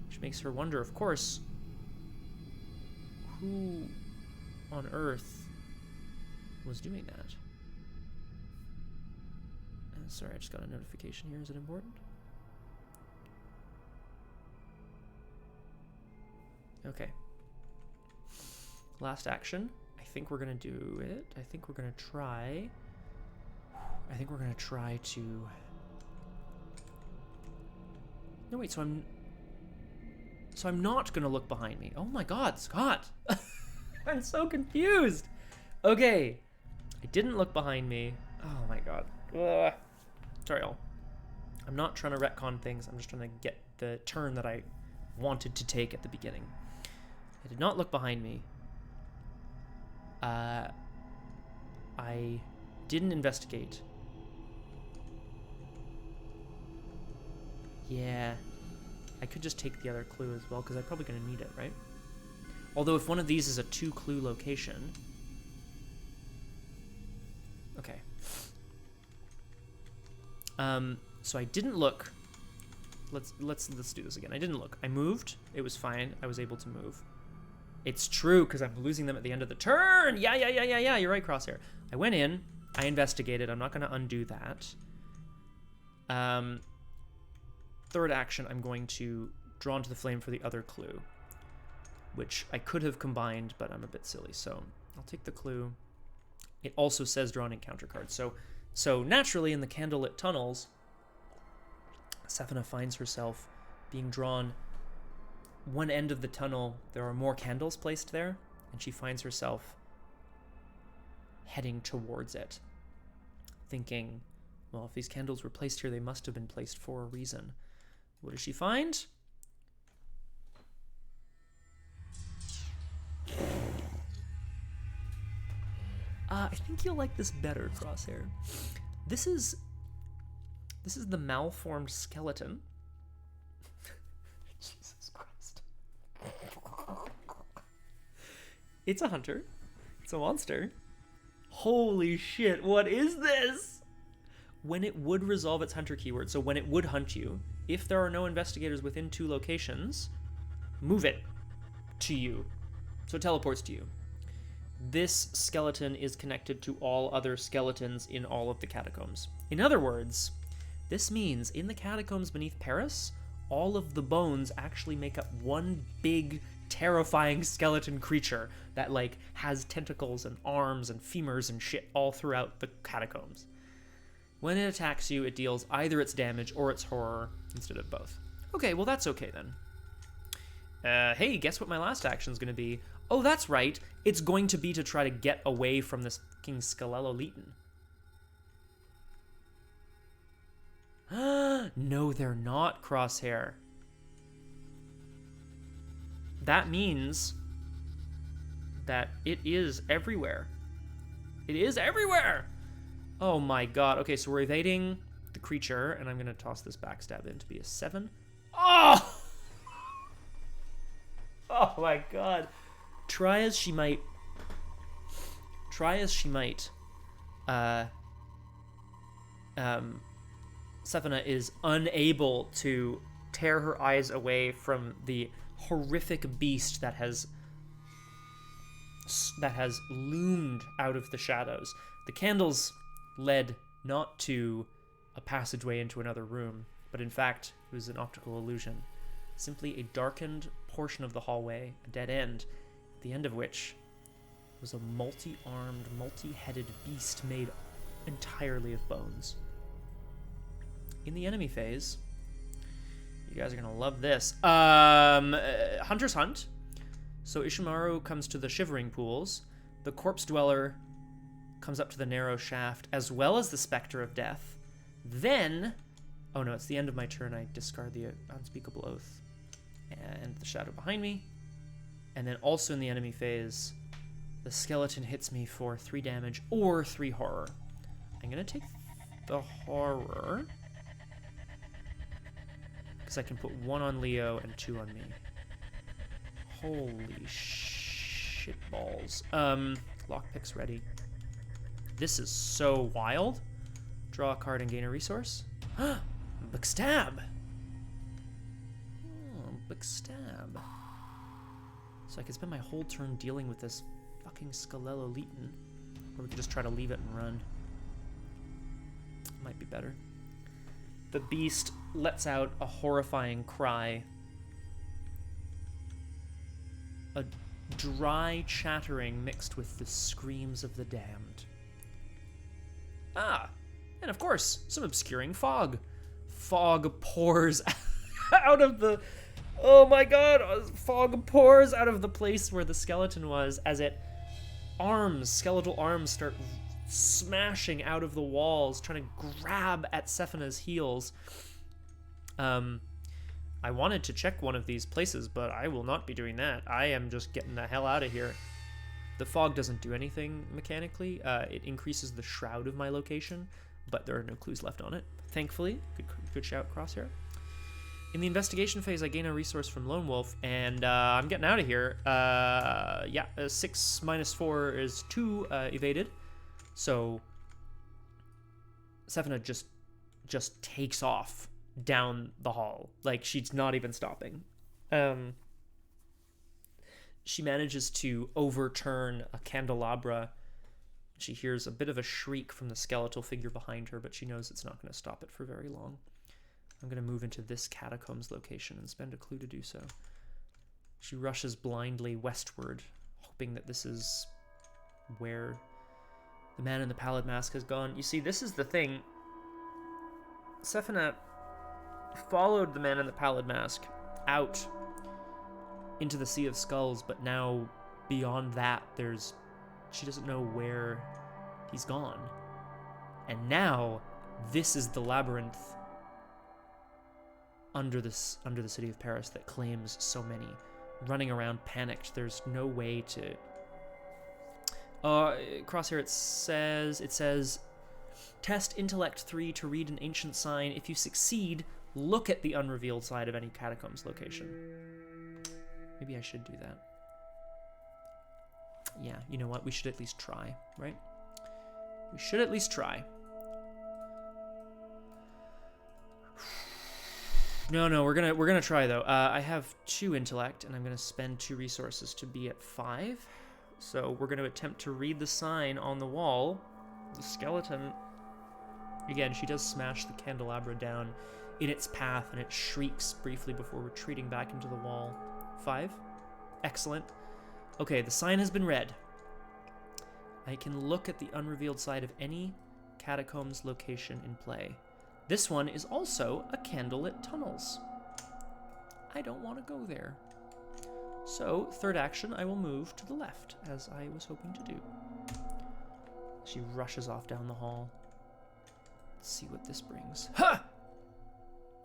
which makes her wonder, of course, who on earth was doing that? Sorry, I just got a notification here. Is it important? Okay. Last action. I think we're gonna do it. I think we're gonna try to... No, wait, so I'm not gonna look behind me. Oh my god, Scott! I'm so confused! Okay. I didn't look behind me. Oh my god. Ugh. Sorry, all. I'm not trying to retcon things. I'm just trying to get the turn that I wanted to take at the beginning. I did not look behind me. I didn't investigate. Yeah. I could just take the other clue as well, because I'm probably going to need it, right? Although if one of these is a 2-clue location... Okay. So I didn't look. Let's do this again. I didn't look. I moved. It was fine. I was able to move. It's true, because I'm losing them at the end of the turn. Yeah. You're right, Crosshair. I went in. I investigated. I'm not going to undo that. Third action, I'm going to Drawn to the Flame for the other clue, which I could have combined, but I'm a bit silly, so I'll take the clue. It also says draw an encounter card. So naturally, in the candlelit tunnels, Sefina finds herself being drawn. One end of the tunnel, there are more candles placed there, and she finds herself heading towards it, thinking, well, if these candles were placed here, they must have been placed for a reason. What does she find? I think you'll like this better, Crosshair. This is the malformed skeleton. Jesus Christ. It's a hunter. It's a monster. Holy shit, what is this? When it would resolve its hunter keyword, so when it would hunt you, if there are no investigators within 2 locations, move it to you. So it teleports to you. This skeleton is connected to all other skeletons in all of the catacombs. In other words, this means in the catacombs beneath Paris, all of the bones actually make up one big, terrifying skeleton creature that, like, has tentacles and arms and femurs and shit all throughout the catacombs. When it attacks you, it deals either its damage or its horror instead of both. Okay, well that's okay then. Hey, guess what my last action's gonna be? Oh, that's right. It's going to be to try to get away from this fucking Scalello-Leeton. No, they're not, Crosshair. That means that it is everywhere. It is everywhere! Oh my god. Okay, so we're evading the creature, and I'm going to toss this backstab in to be a 7. Oh! Oh my god. Try as she might, Sefina is unable to tear her eyes away from the horrific beast that has that has loomed out of the shadows. The candles led not to a passageway into another room, but in fact, it was an optical illusion. Simply a darkened portion of the hallway, a dead end, at the end of which was a multi-armed, multi-headed beast made entirely of bones. In the enemy phase, you guys are gonna love this. Hunter's Hunt. So Ishimaru comes to the Shivering Pools. The Corpse Dweller comes up to the Narrow Shaft, as well as the Spectre of Death. Then, oh no, it's the end of my turn. I discard the Unspeakable Oath and the Shadow behind me. And then also in the enemy phase, the skeleton hits me for 3 damage or 3 horror. I'm gonna take the horror, because I can put 1 on Leo and 2 on me. Holy shit balls. Lockpick's ready. This is so wild. Draw a card and gain a resource. Backstab. Oh, backstab. So I could spend my whole turn dealing with this fucking Skelelolitan, or we could just try to leave it and run. Might be better. The beast lets out a horrifying cry. A dry chattering mixed with the screams of the damned. Ah, and of course, some obscuring fog. Fog pours out of the... Oh my god! Fog pours out of the place where the skeleton was as it... skeletal arms start smashing out of the walls, trying to grab at Sefina's heels. I wanted to check one of these places, but I will not be doing that. I am just getting the hell out of here. The fog doesn't do anything mechanically. It increases the shroud of my location, but there are no clues left on it. Thankfully, good shout, Crosshair. In the investigation phase, I gain a resource from Lone Wolf, and I'm getting out of here. 6 minus 4 is 2 evaded. So Sefina just takes off down the hall. Like, she's not even stopping. She manages to overturn a candelabra. She hears a bit of a shriek from the skeletal figure behind her, but she knows it's not going to stop it for very long. I'm going to move into this catacombs location and spend a clue to do so. She rushes blindly westward, hoping that this is where the man in the pallid mask has gone. You see, this is the thing. Sefina followed the man in the pallid mask out into the Sea of Skulls, but now beyond that, she doesn't know where he's gone. And now, this is the labyrinth under the city of Paris that claims so many. Running around panicked. There's no way to... Crosshair, it says, test intellect 3 to read an ancient sign. If you succeed, look at the unrevealed side of any catacombs location. Maybe I should do that. Yeah, you know what? We should at least try, right? We should at least try. No, we're gonna try though. I have 2 intellect, and I'm gonna spend 2 resources to be at 5. So we're gonna attempt to read the sign on the wall. The skeleton. Again, she does smash the candelabra down in its path, and it shrieks briefly before retreating back into the wall. 5. Excellent. Okay, the sign has been read. I can look at the unrevealed side of any catacombs location in play. This one is also a candlelit tunnels. I don't want to go there. So, third action, I will move to the left, as I was hoping to do. She rushes off down the hall. Let's see what this brings. Ha!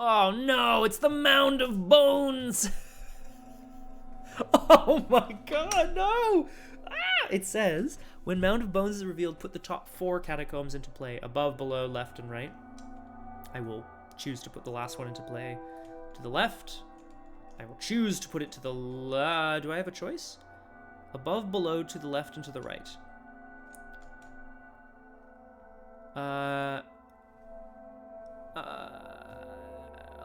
Oh no, it's the Mound of Bones! Oh my god, no! Ah! It says, when Mound of Bones is revealed, put the top 4 catacombs into play, above, below, left, and right. I will choose to put the last one into play to the left. I will choose to put it to the do I have a choice? Above, below, to the left, and to the right. A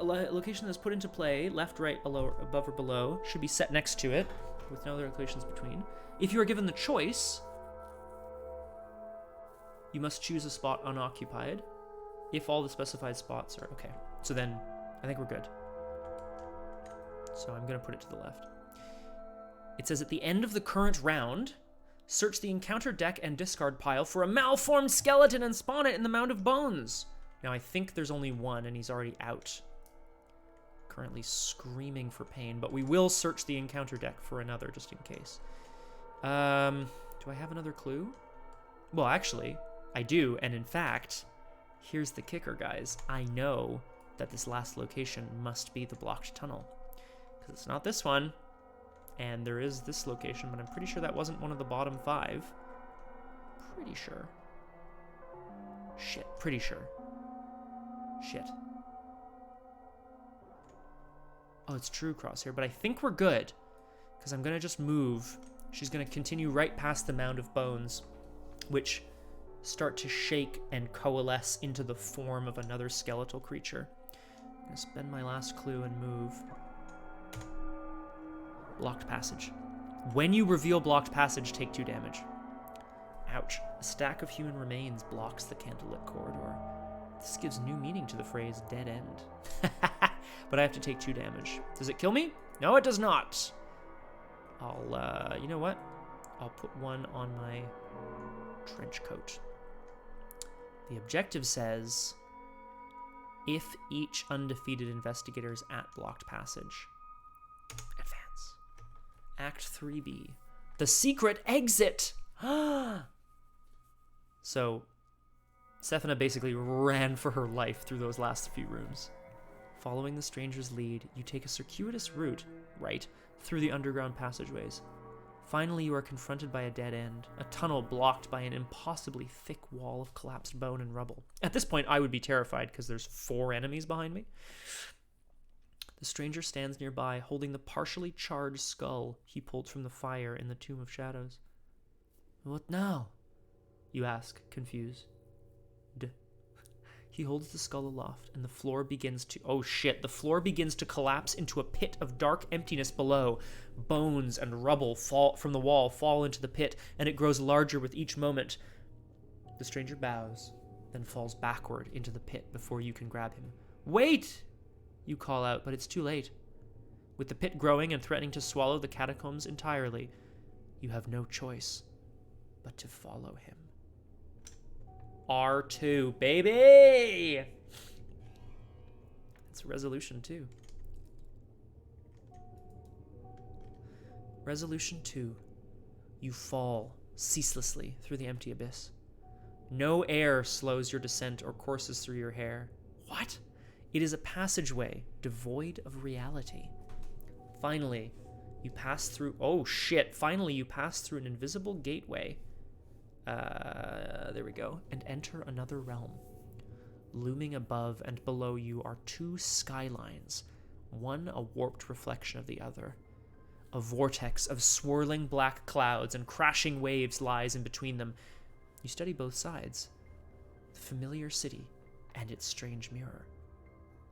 location that's put into play, left, right, below, above, or below, should be set next to it. with no other locations between. If you are given the choice, you must choose a spot unoccupied if all the specified spots are... Okay, so then I think we're good. So I'm going to put it to the left. It says, at the end of the current round, search the encounter deck and discard pile for a malformed skeleton and spawn it in the mound of bones. Now, I think there's only one, and he's already out. Currently screaming for pain, but we will search the encounter deck for another, just in case. Do I have another clue? Well, actually, I do, and in fact, here's the kicker, guys. I know that this last location must be the blocked tunnel, because it's not this one, and there is this location, but I'm pretty sure that wasn't one of the bottom 5. Pretty sure. Shit, pretty sure. Shit. Oh, it's true, Crosshair, but I think we're good, because I'm going to just move. She's going to continue right past the mound of bones, which start to shake and coalesce into the form of another skeletal creature. I'm going to spend my last clue and move. Blocked passage. When you reveal blocked passage, take 2 damage. Ouch. A stack of human remains blocks the candlelit corridor. This gives new meaning to the phrase dead end. But I have to take 2 damage. Does it kill me? No, it does not. I'll, you know what? I'll put 1 on my trench coat. The objective says, if each undefeated investigator is at blocked passage, advance. Act 3B. The secret exit! So, Sefina basically ran for her life through those last few rooms. Following the stranger's lead, you take a circuitous route, right, through the underground passageways. Finally, you are confronted by a dead end, a tunnel blocked by an impossibly thick wall of collapsed bone and rubble. At this point, I would be terrified because there's 4 enemies behind me. The stranger stands nearby, holding the partially charred skull he pulled from the fire in the Tomb of Shadows. What now? You ask, confused. He holds the skull aloft, and the floor begins to... Oh shit, the floor begins to collapse into a pit of dark emptiness below. Bones and rubble fall from the wall, fall into the pit, and it grows larger with each moment. The stranger bows, then falls backward into the pit before you can grab him. Wait! You call out, but it's too late. With the pit growing and threatening to swallow the catacombs entirely, you have no choice but to follow him. R2, baby! It's resolution 2. Resolution 2. You fall ceaselessly through the empty abyss. No air slows your descent or courses through your hair. What? It is a passageway devoid of reality. Finally, you pass through... Oh, shit. Finally, you pass through an invisible gateway. There we go. And enter another realm. Looming above and below you are 2 skylines, one a warped reflection of the other. A vortex of swirling black clouds and crashing waves lies in between them. You study both sides. The familiar city and its strange mirror.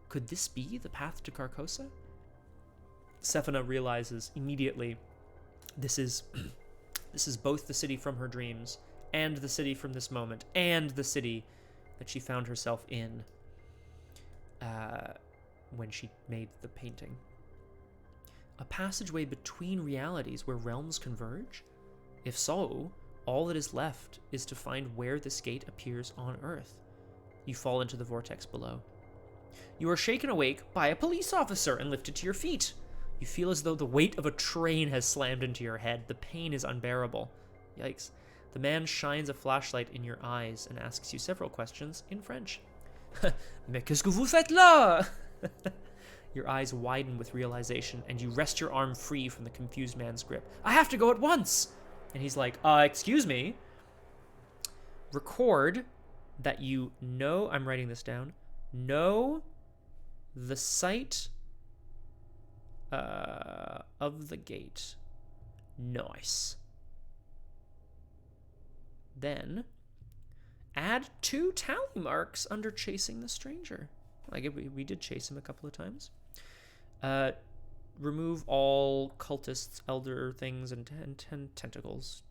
Could this be the path to Carcosa? Sefina realizes immediately this is both the city from her dreams and the city from this moment, and the city that she found herself in when she made the painting. A passageway between realities where realms converge? If so, all that is left is to find where this gate appears on Earth. You fall into the vortex below. You are shaken awake by a police officer and lifted to your feet. You feel as though the weight of a train has slammed into your head. The pain is unbearable. Yikes. The man shines a flashlight in your eyes and asks you several questions in French. Mais qu'est-ce que vous faites là? Your eyes widen with realization, and you wrest your arm free from the confused man's grip. I have to go at once! And he's like, excuse me. Record that you know, I'm writing this down, know the site of the gate. Nice. Then, add 2 tally marks under chasing the stranger. I guess we did chase him a couple of times. remove all cultists, elder things, and tentacles.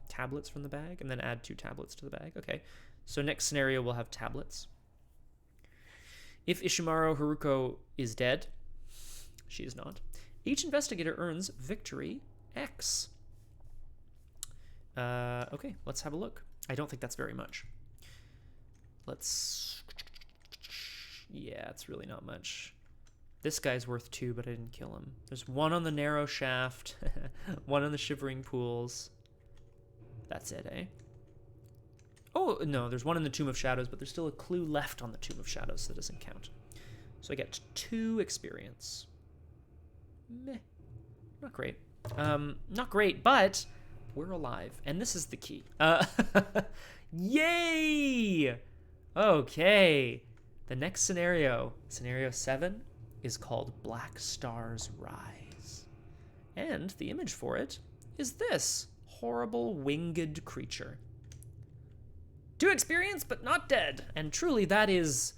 Tablets from the bag, and then add 2 tablets to the bag. Okay, so next scenario we'll have tablets. If Ishimaru Haruko is dead, she is not, each investigator earns victory X. Okay, let's have a look. I don't think that's very much. Yeah, it's really not much. This guy's worth 2, but I didn't kill him. There's 1 on the narrow shaft, 1 on the shivering pools. That's it, eh? Oh, no, there's 1 in the Tomb of Shadows, but there's still a clue left on the Tomb of Shadows, so that doesn't count. So I get 2 experience. Meh. Not great. Not great, but we're alive, and this is the key. Yay! Okay. The next scenario, scenario 7, is called Black Stars Rise. And the image for it is this horrible winged creature. 2 experience, but not dead. And truly, that is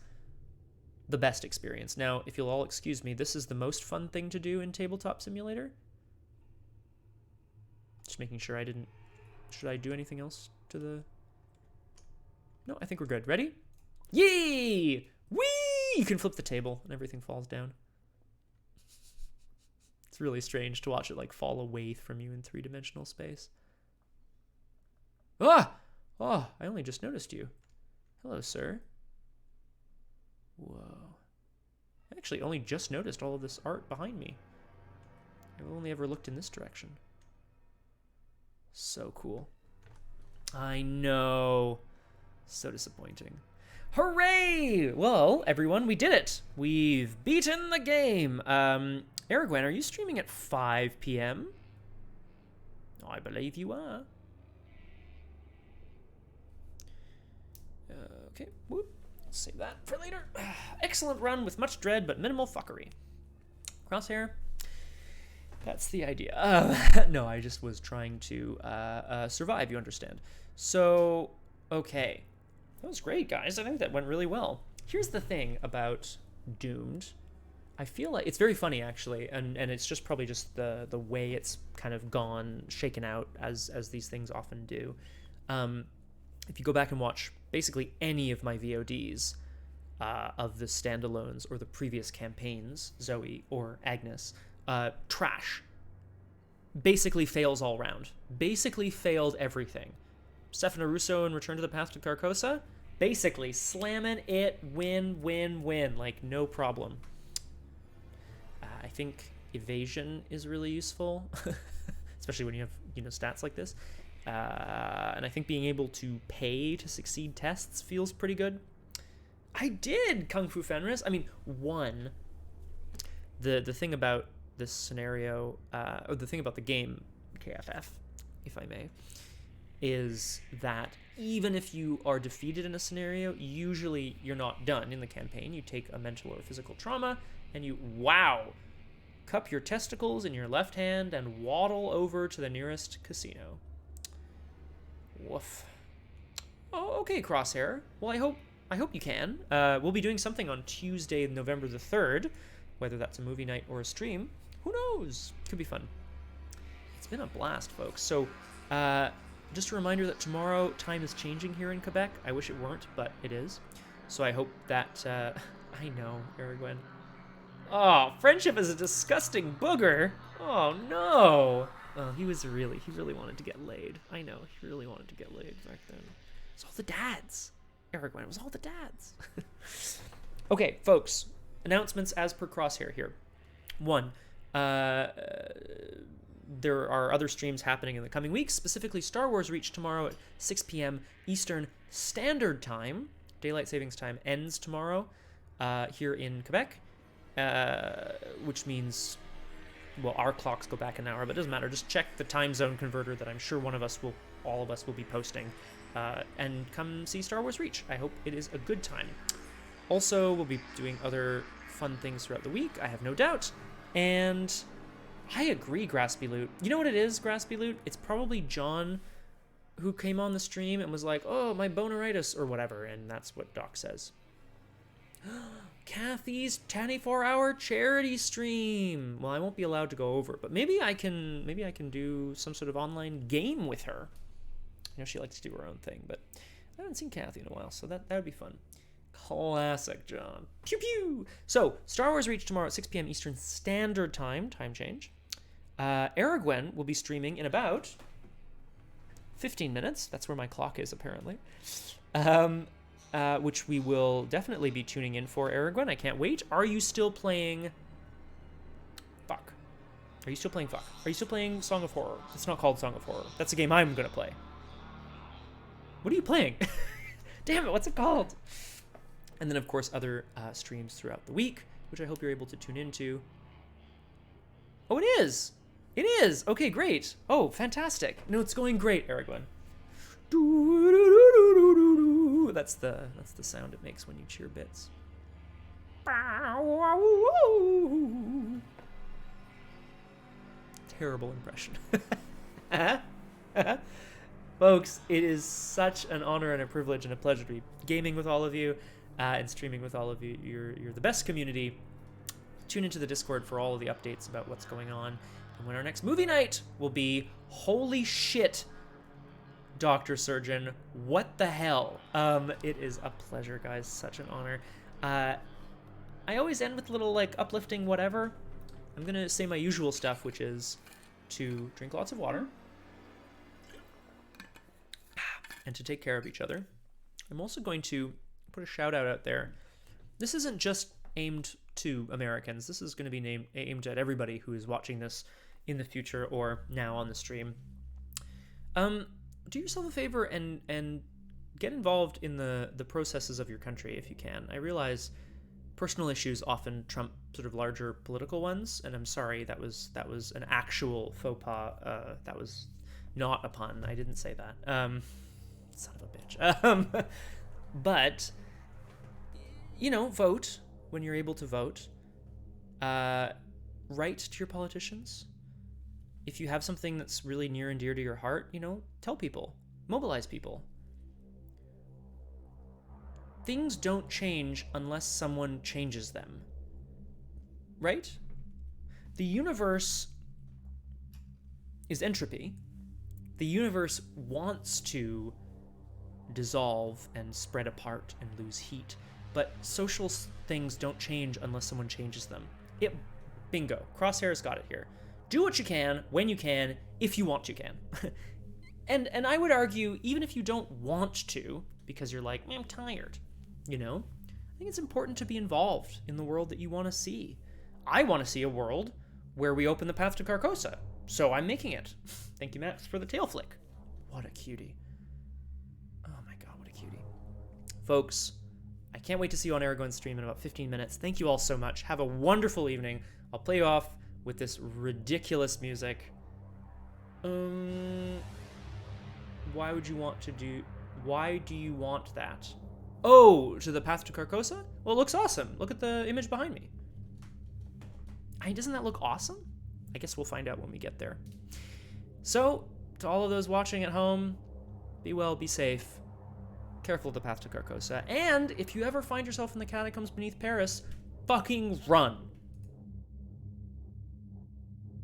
the best experience. Now, if you'll all excuse me, this is the most fun thing to do in Tabletop Simulator. Just making sure I didn't... Should I do anything else to the... No, I think we're good. Ready? Yee! Whee! You can flip the table and everything falls down. It's really strange to watch it like fall away from you in 3-dimensional space. Ah! Oh, I only just noticed you. Hello, sir. Whoa. I actually only just noticed all of this art behind me. I've only ever looked in this direction. So cool. I know. So disappointing. Hooray! Well, everyone, we did it. We've beaten the game. Aragwen, are you streaming at 5 p.m.? I believe you are. Okay, whoop. Save that for later. Excellent run with much dread but minimal fuckery. Crosshair. That's the idea. No, I just was trying to survive, you understand. So, okay. That was great, guys. I think that went really well. Here's the thing about Doomed. I feel like it's very funny, actually, and it's just probably just the way it's kind of gone, shaken out, as these things often do. If you go back and watch basically any of my VODs of the standalones or the previous campaigns, Zoe or Agnes, trash. Basically fails all round. Basically failed everything. Sefina Rousseau in Return to the Path to Carcosa, basically slamming it, win, win, win, like no problem. I think evasion is really useful, especially when you have stats like this. And I think being able to pay to succeed tests feels pretty good. I did Kung Fu Fenris. I mean, one. The thing about this scenario, or the thing about the game KFF, if I may, is that even if you are defeated in a scenario, usually you're not done in the campaign. You take a mental or physical trauma, and you, cup your testicles in your left hand and waddle over to the nearest casino. Woof. Oh, okay, Crosshair. Well, I hope you can. We'll be doing something on Tuesday, November the 3rd, whether that's a movie night or a stream. Who knows? Could be fun. It's been a blast, folks. So, just a reminder that tomorrow time is changing here in Quebec. I wish it weren't, but it is. So I hope that, I know, Aragwen. Oh, friendship is a disgusting booger. Oh, no. Oh, he really wanted to get laid. I know, he really wanted to get laid back then. It's all the dads. Aragwen, it was all the dads. Okay, folks. Announcements as per Crosshair here. 1. There are other streams happening in the coming weeks, specifically Star Wars Reach tomorrow at 6 p.m. Eastern Standard Time. Daylight Savings Time ends tomorrow here in Quebec, which means, well, our clocks go back an hour, but it doesn't matter. Just check the time zone converter that I'm sure all of us will be posting, and come see Star Wars Reach. I hope it is a good time. Also, we'll be doing other fun things throughout the week, I have no doubt, and I agree, Graspy Loot. You know what it is, Graspy Loot? It's probably John who came on the stream and was like, oh, my boneritis, or whatever, and that's what Doc says. Kathy's 24-hour charity stream. Well, I won't be allowed to go over, but maybe I can do some sort of online game with her. You know, she likes to do her own thing, but I haven't seen Kathy in a while, so that would be fun. Classic John. Pew pew. So, Star Wars Reach tomorrow at 6 p.m. Eastern Standard Time change. Aragwen will be streaming in about 15 minutes. That's where my clock is, apparently. Which we will definitely be tuning in for. Aragwen, I can't wait. Are you still playing... Fuck. Are you still playing Fuck? Are you still playing Song of Horror? It's not called Song of Horror. That's a game I'm going to play. What are you playing? Damn it, what's it called? And then, of course, other streams throughout the week, which I hope you're able to tune into. Oh, it is! It is! Okay, great. Oh, fantastic. No, it's going great, Aragwen. That's the sound it makes when you cheer bits. Terrible impression. Folks, it is such an honor and a privilege and a pleasure to be gaming with all of you and streaming with all of you. You're the best community. Tune into the Discord for all of the updates about what's going on. And when our next movie night will be, holy shit, Dr. Surgeon, what the hell? It is a pleasure, guys. Such an honor. I always end with a little, like, uplifting whatever. I'm going to say my usual stuff, which is to drink lots of water and to take care of each other. I'm also going to put a shout out there. This isn't just aimed to Americans. This is going to be aimed at everybody who is watching this in the future or now on the stream. Do yourself a favor and get involved in the processes of your country if you can. I realize personal issues often trump sort of larger political ones, and I'm sorry, that was an actual faux pas. That was not a pun. I didn't say that. Son of a bitch. But, you know, vote when you're able to vote. Write to your politicians. If you have something that's really near and dear to your heart, you know, tell people. Mobilize people. Things don't change unless someone changes them. Right? The universe is entropy. The universe wants to dissolve and spread apart and lose heat. But social things don't change unless someone changes them. Bingo. Crosshair's got it here. Do what you can, when you can, if you want to can. and I would argue, even if you don't want to, because you're like, I'm tired, you know? I think it's important to be involved in the world that you want to see. I want to see a world where we open the path to Carcosa, so I'm making it. Thank you, Max, for the tail flick. What a cutie. Oh my god, what a cutie. Folks, I can't wait to see you on Aragwen's stream in about 15 minutes. Thank you all so much. Have a wonderful evening. I'll play you off with this ridiculous music. Why do you want that? Oh, to the path to Carcosa? Well, it looks awesome. Look at the image behind me. Doesn't that look awesome? I guess we'll find out when we get there. So, to all of those watching at home, be well, be safe. Careful of the path to Carcosa. And if you ever find yourself in the catacombs beneath Paris, fucking run.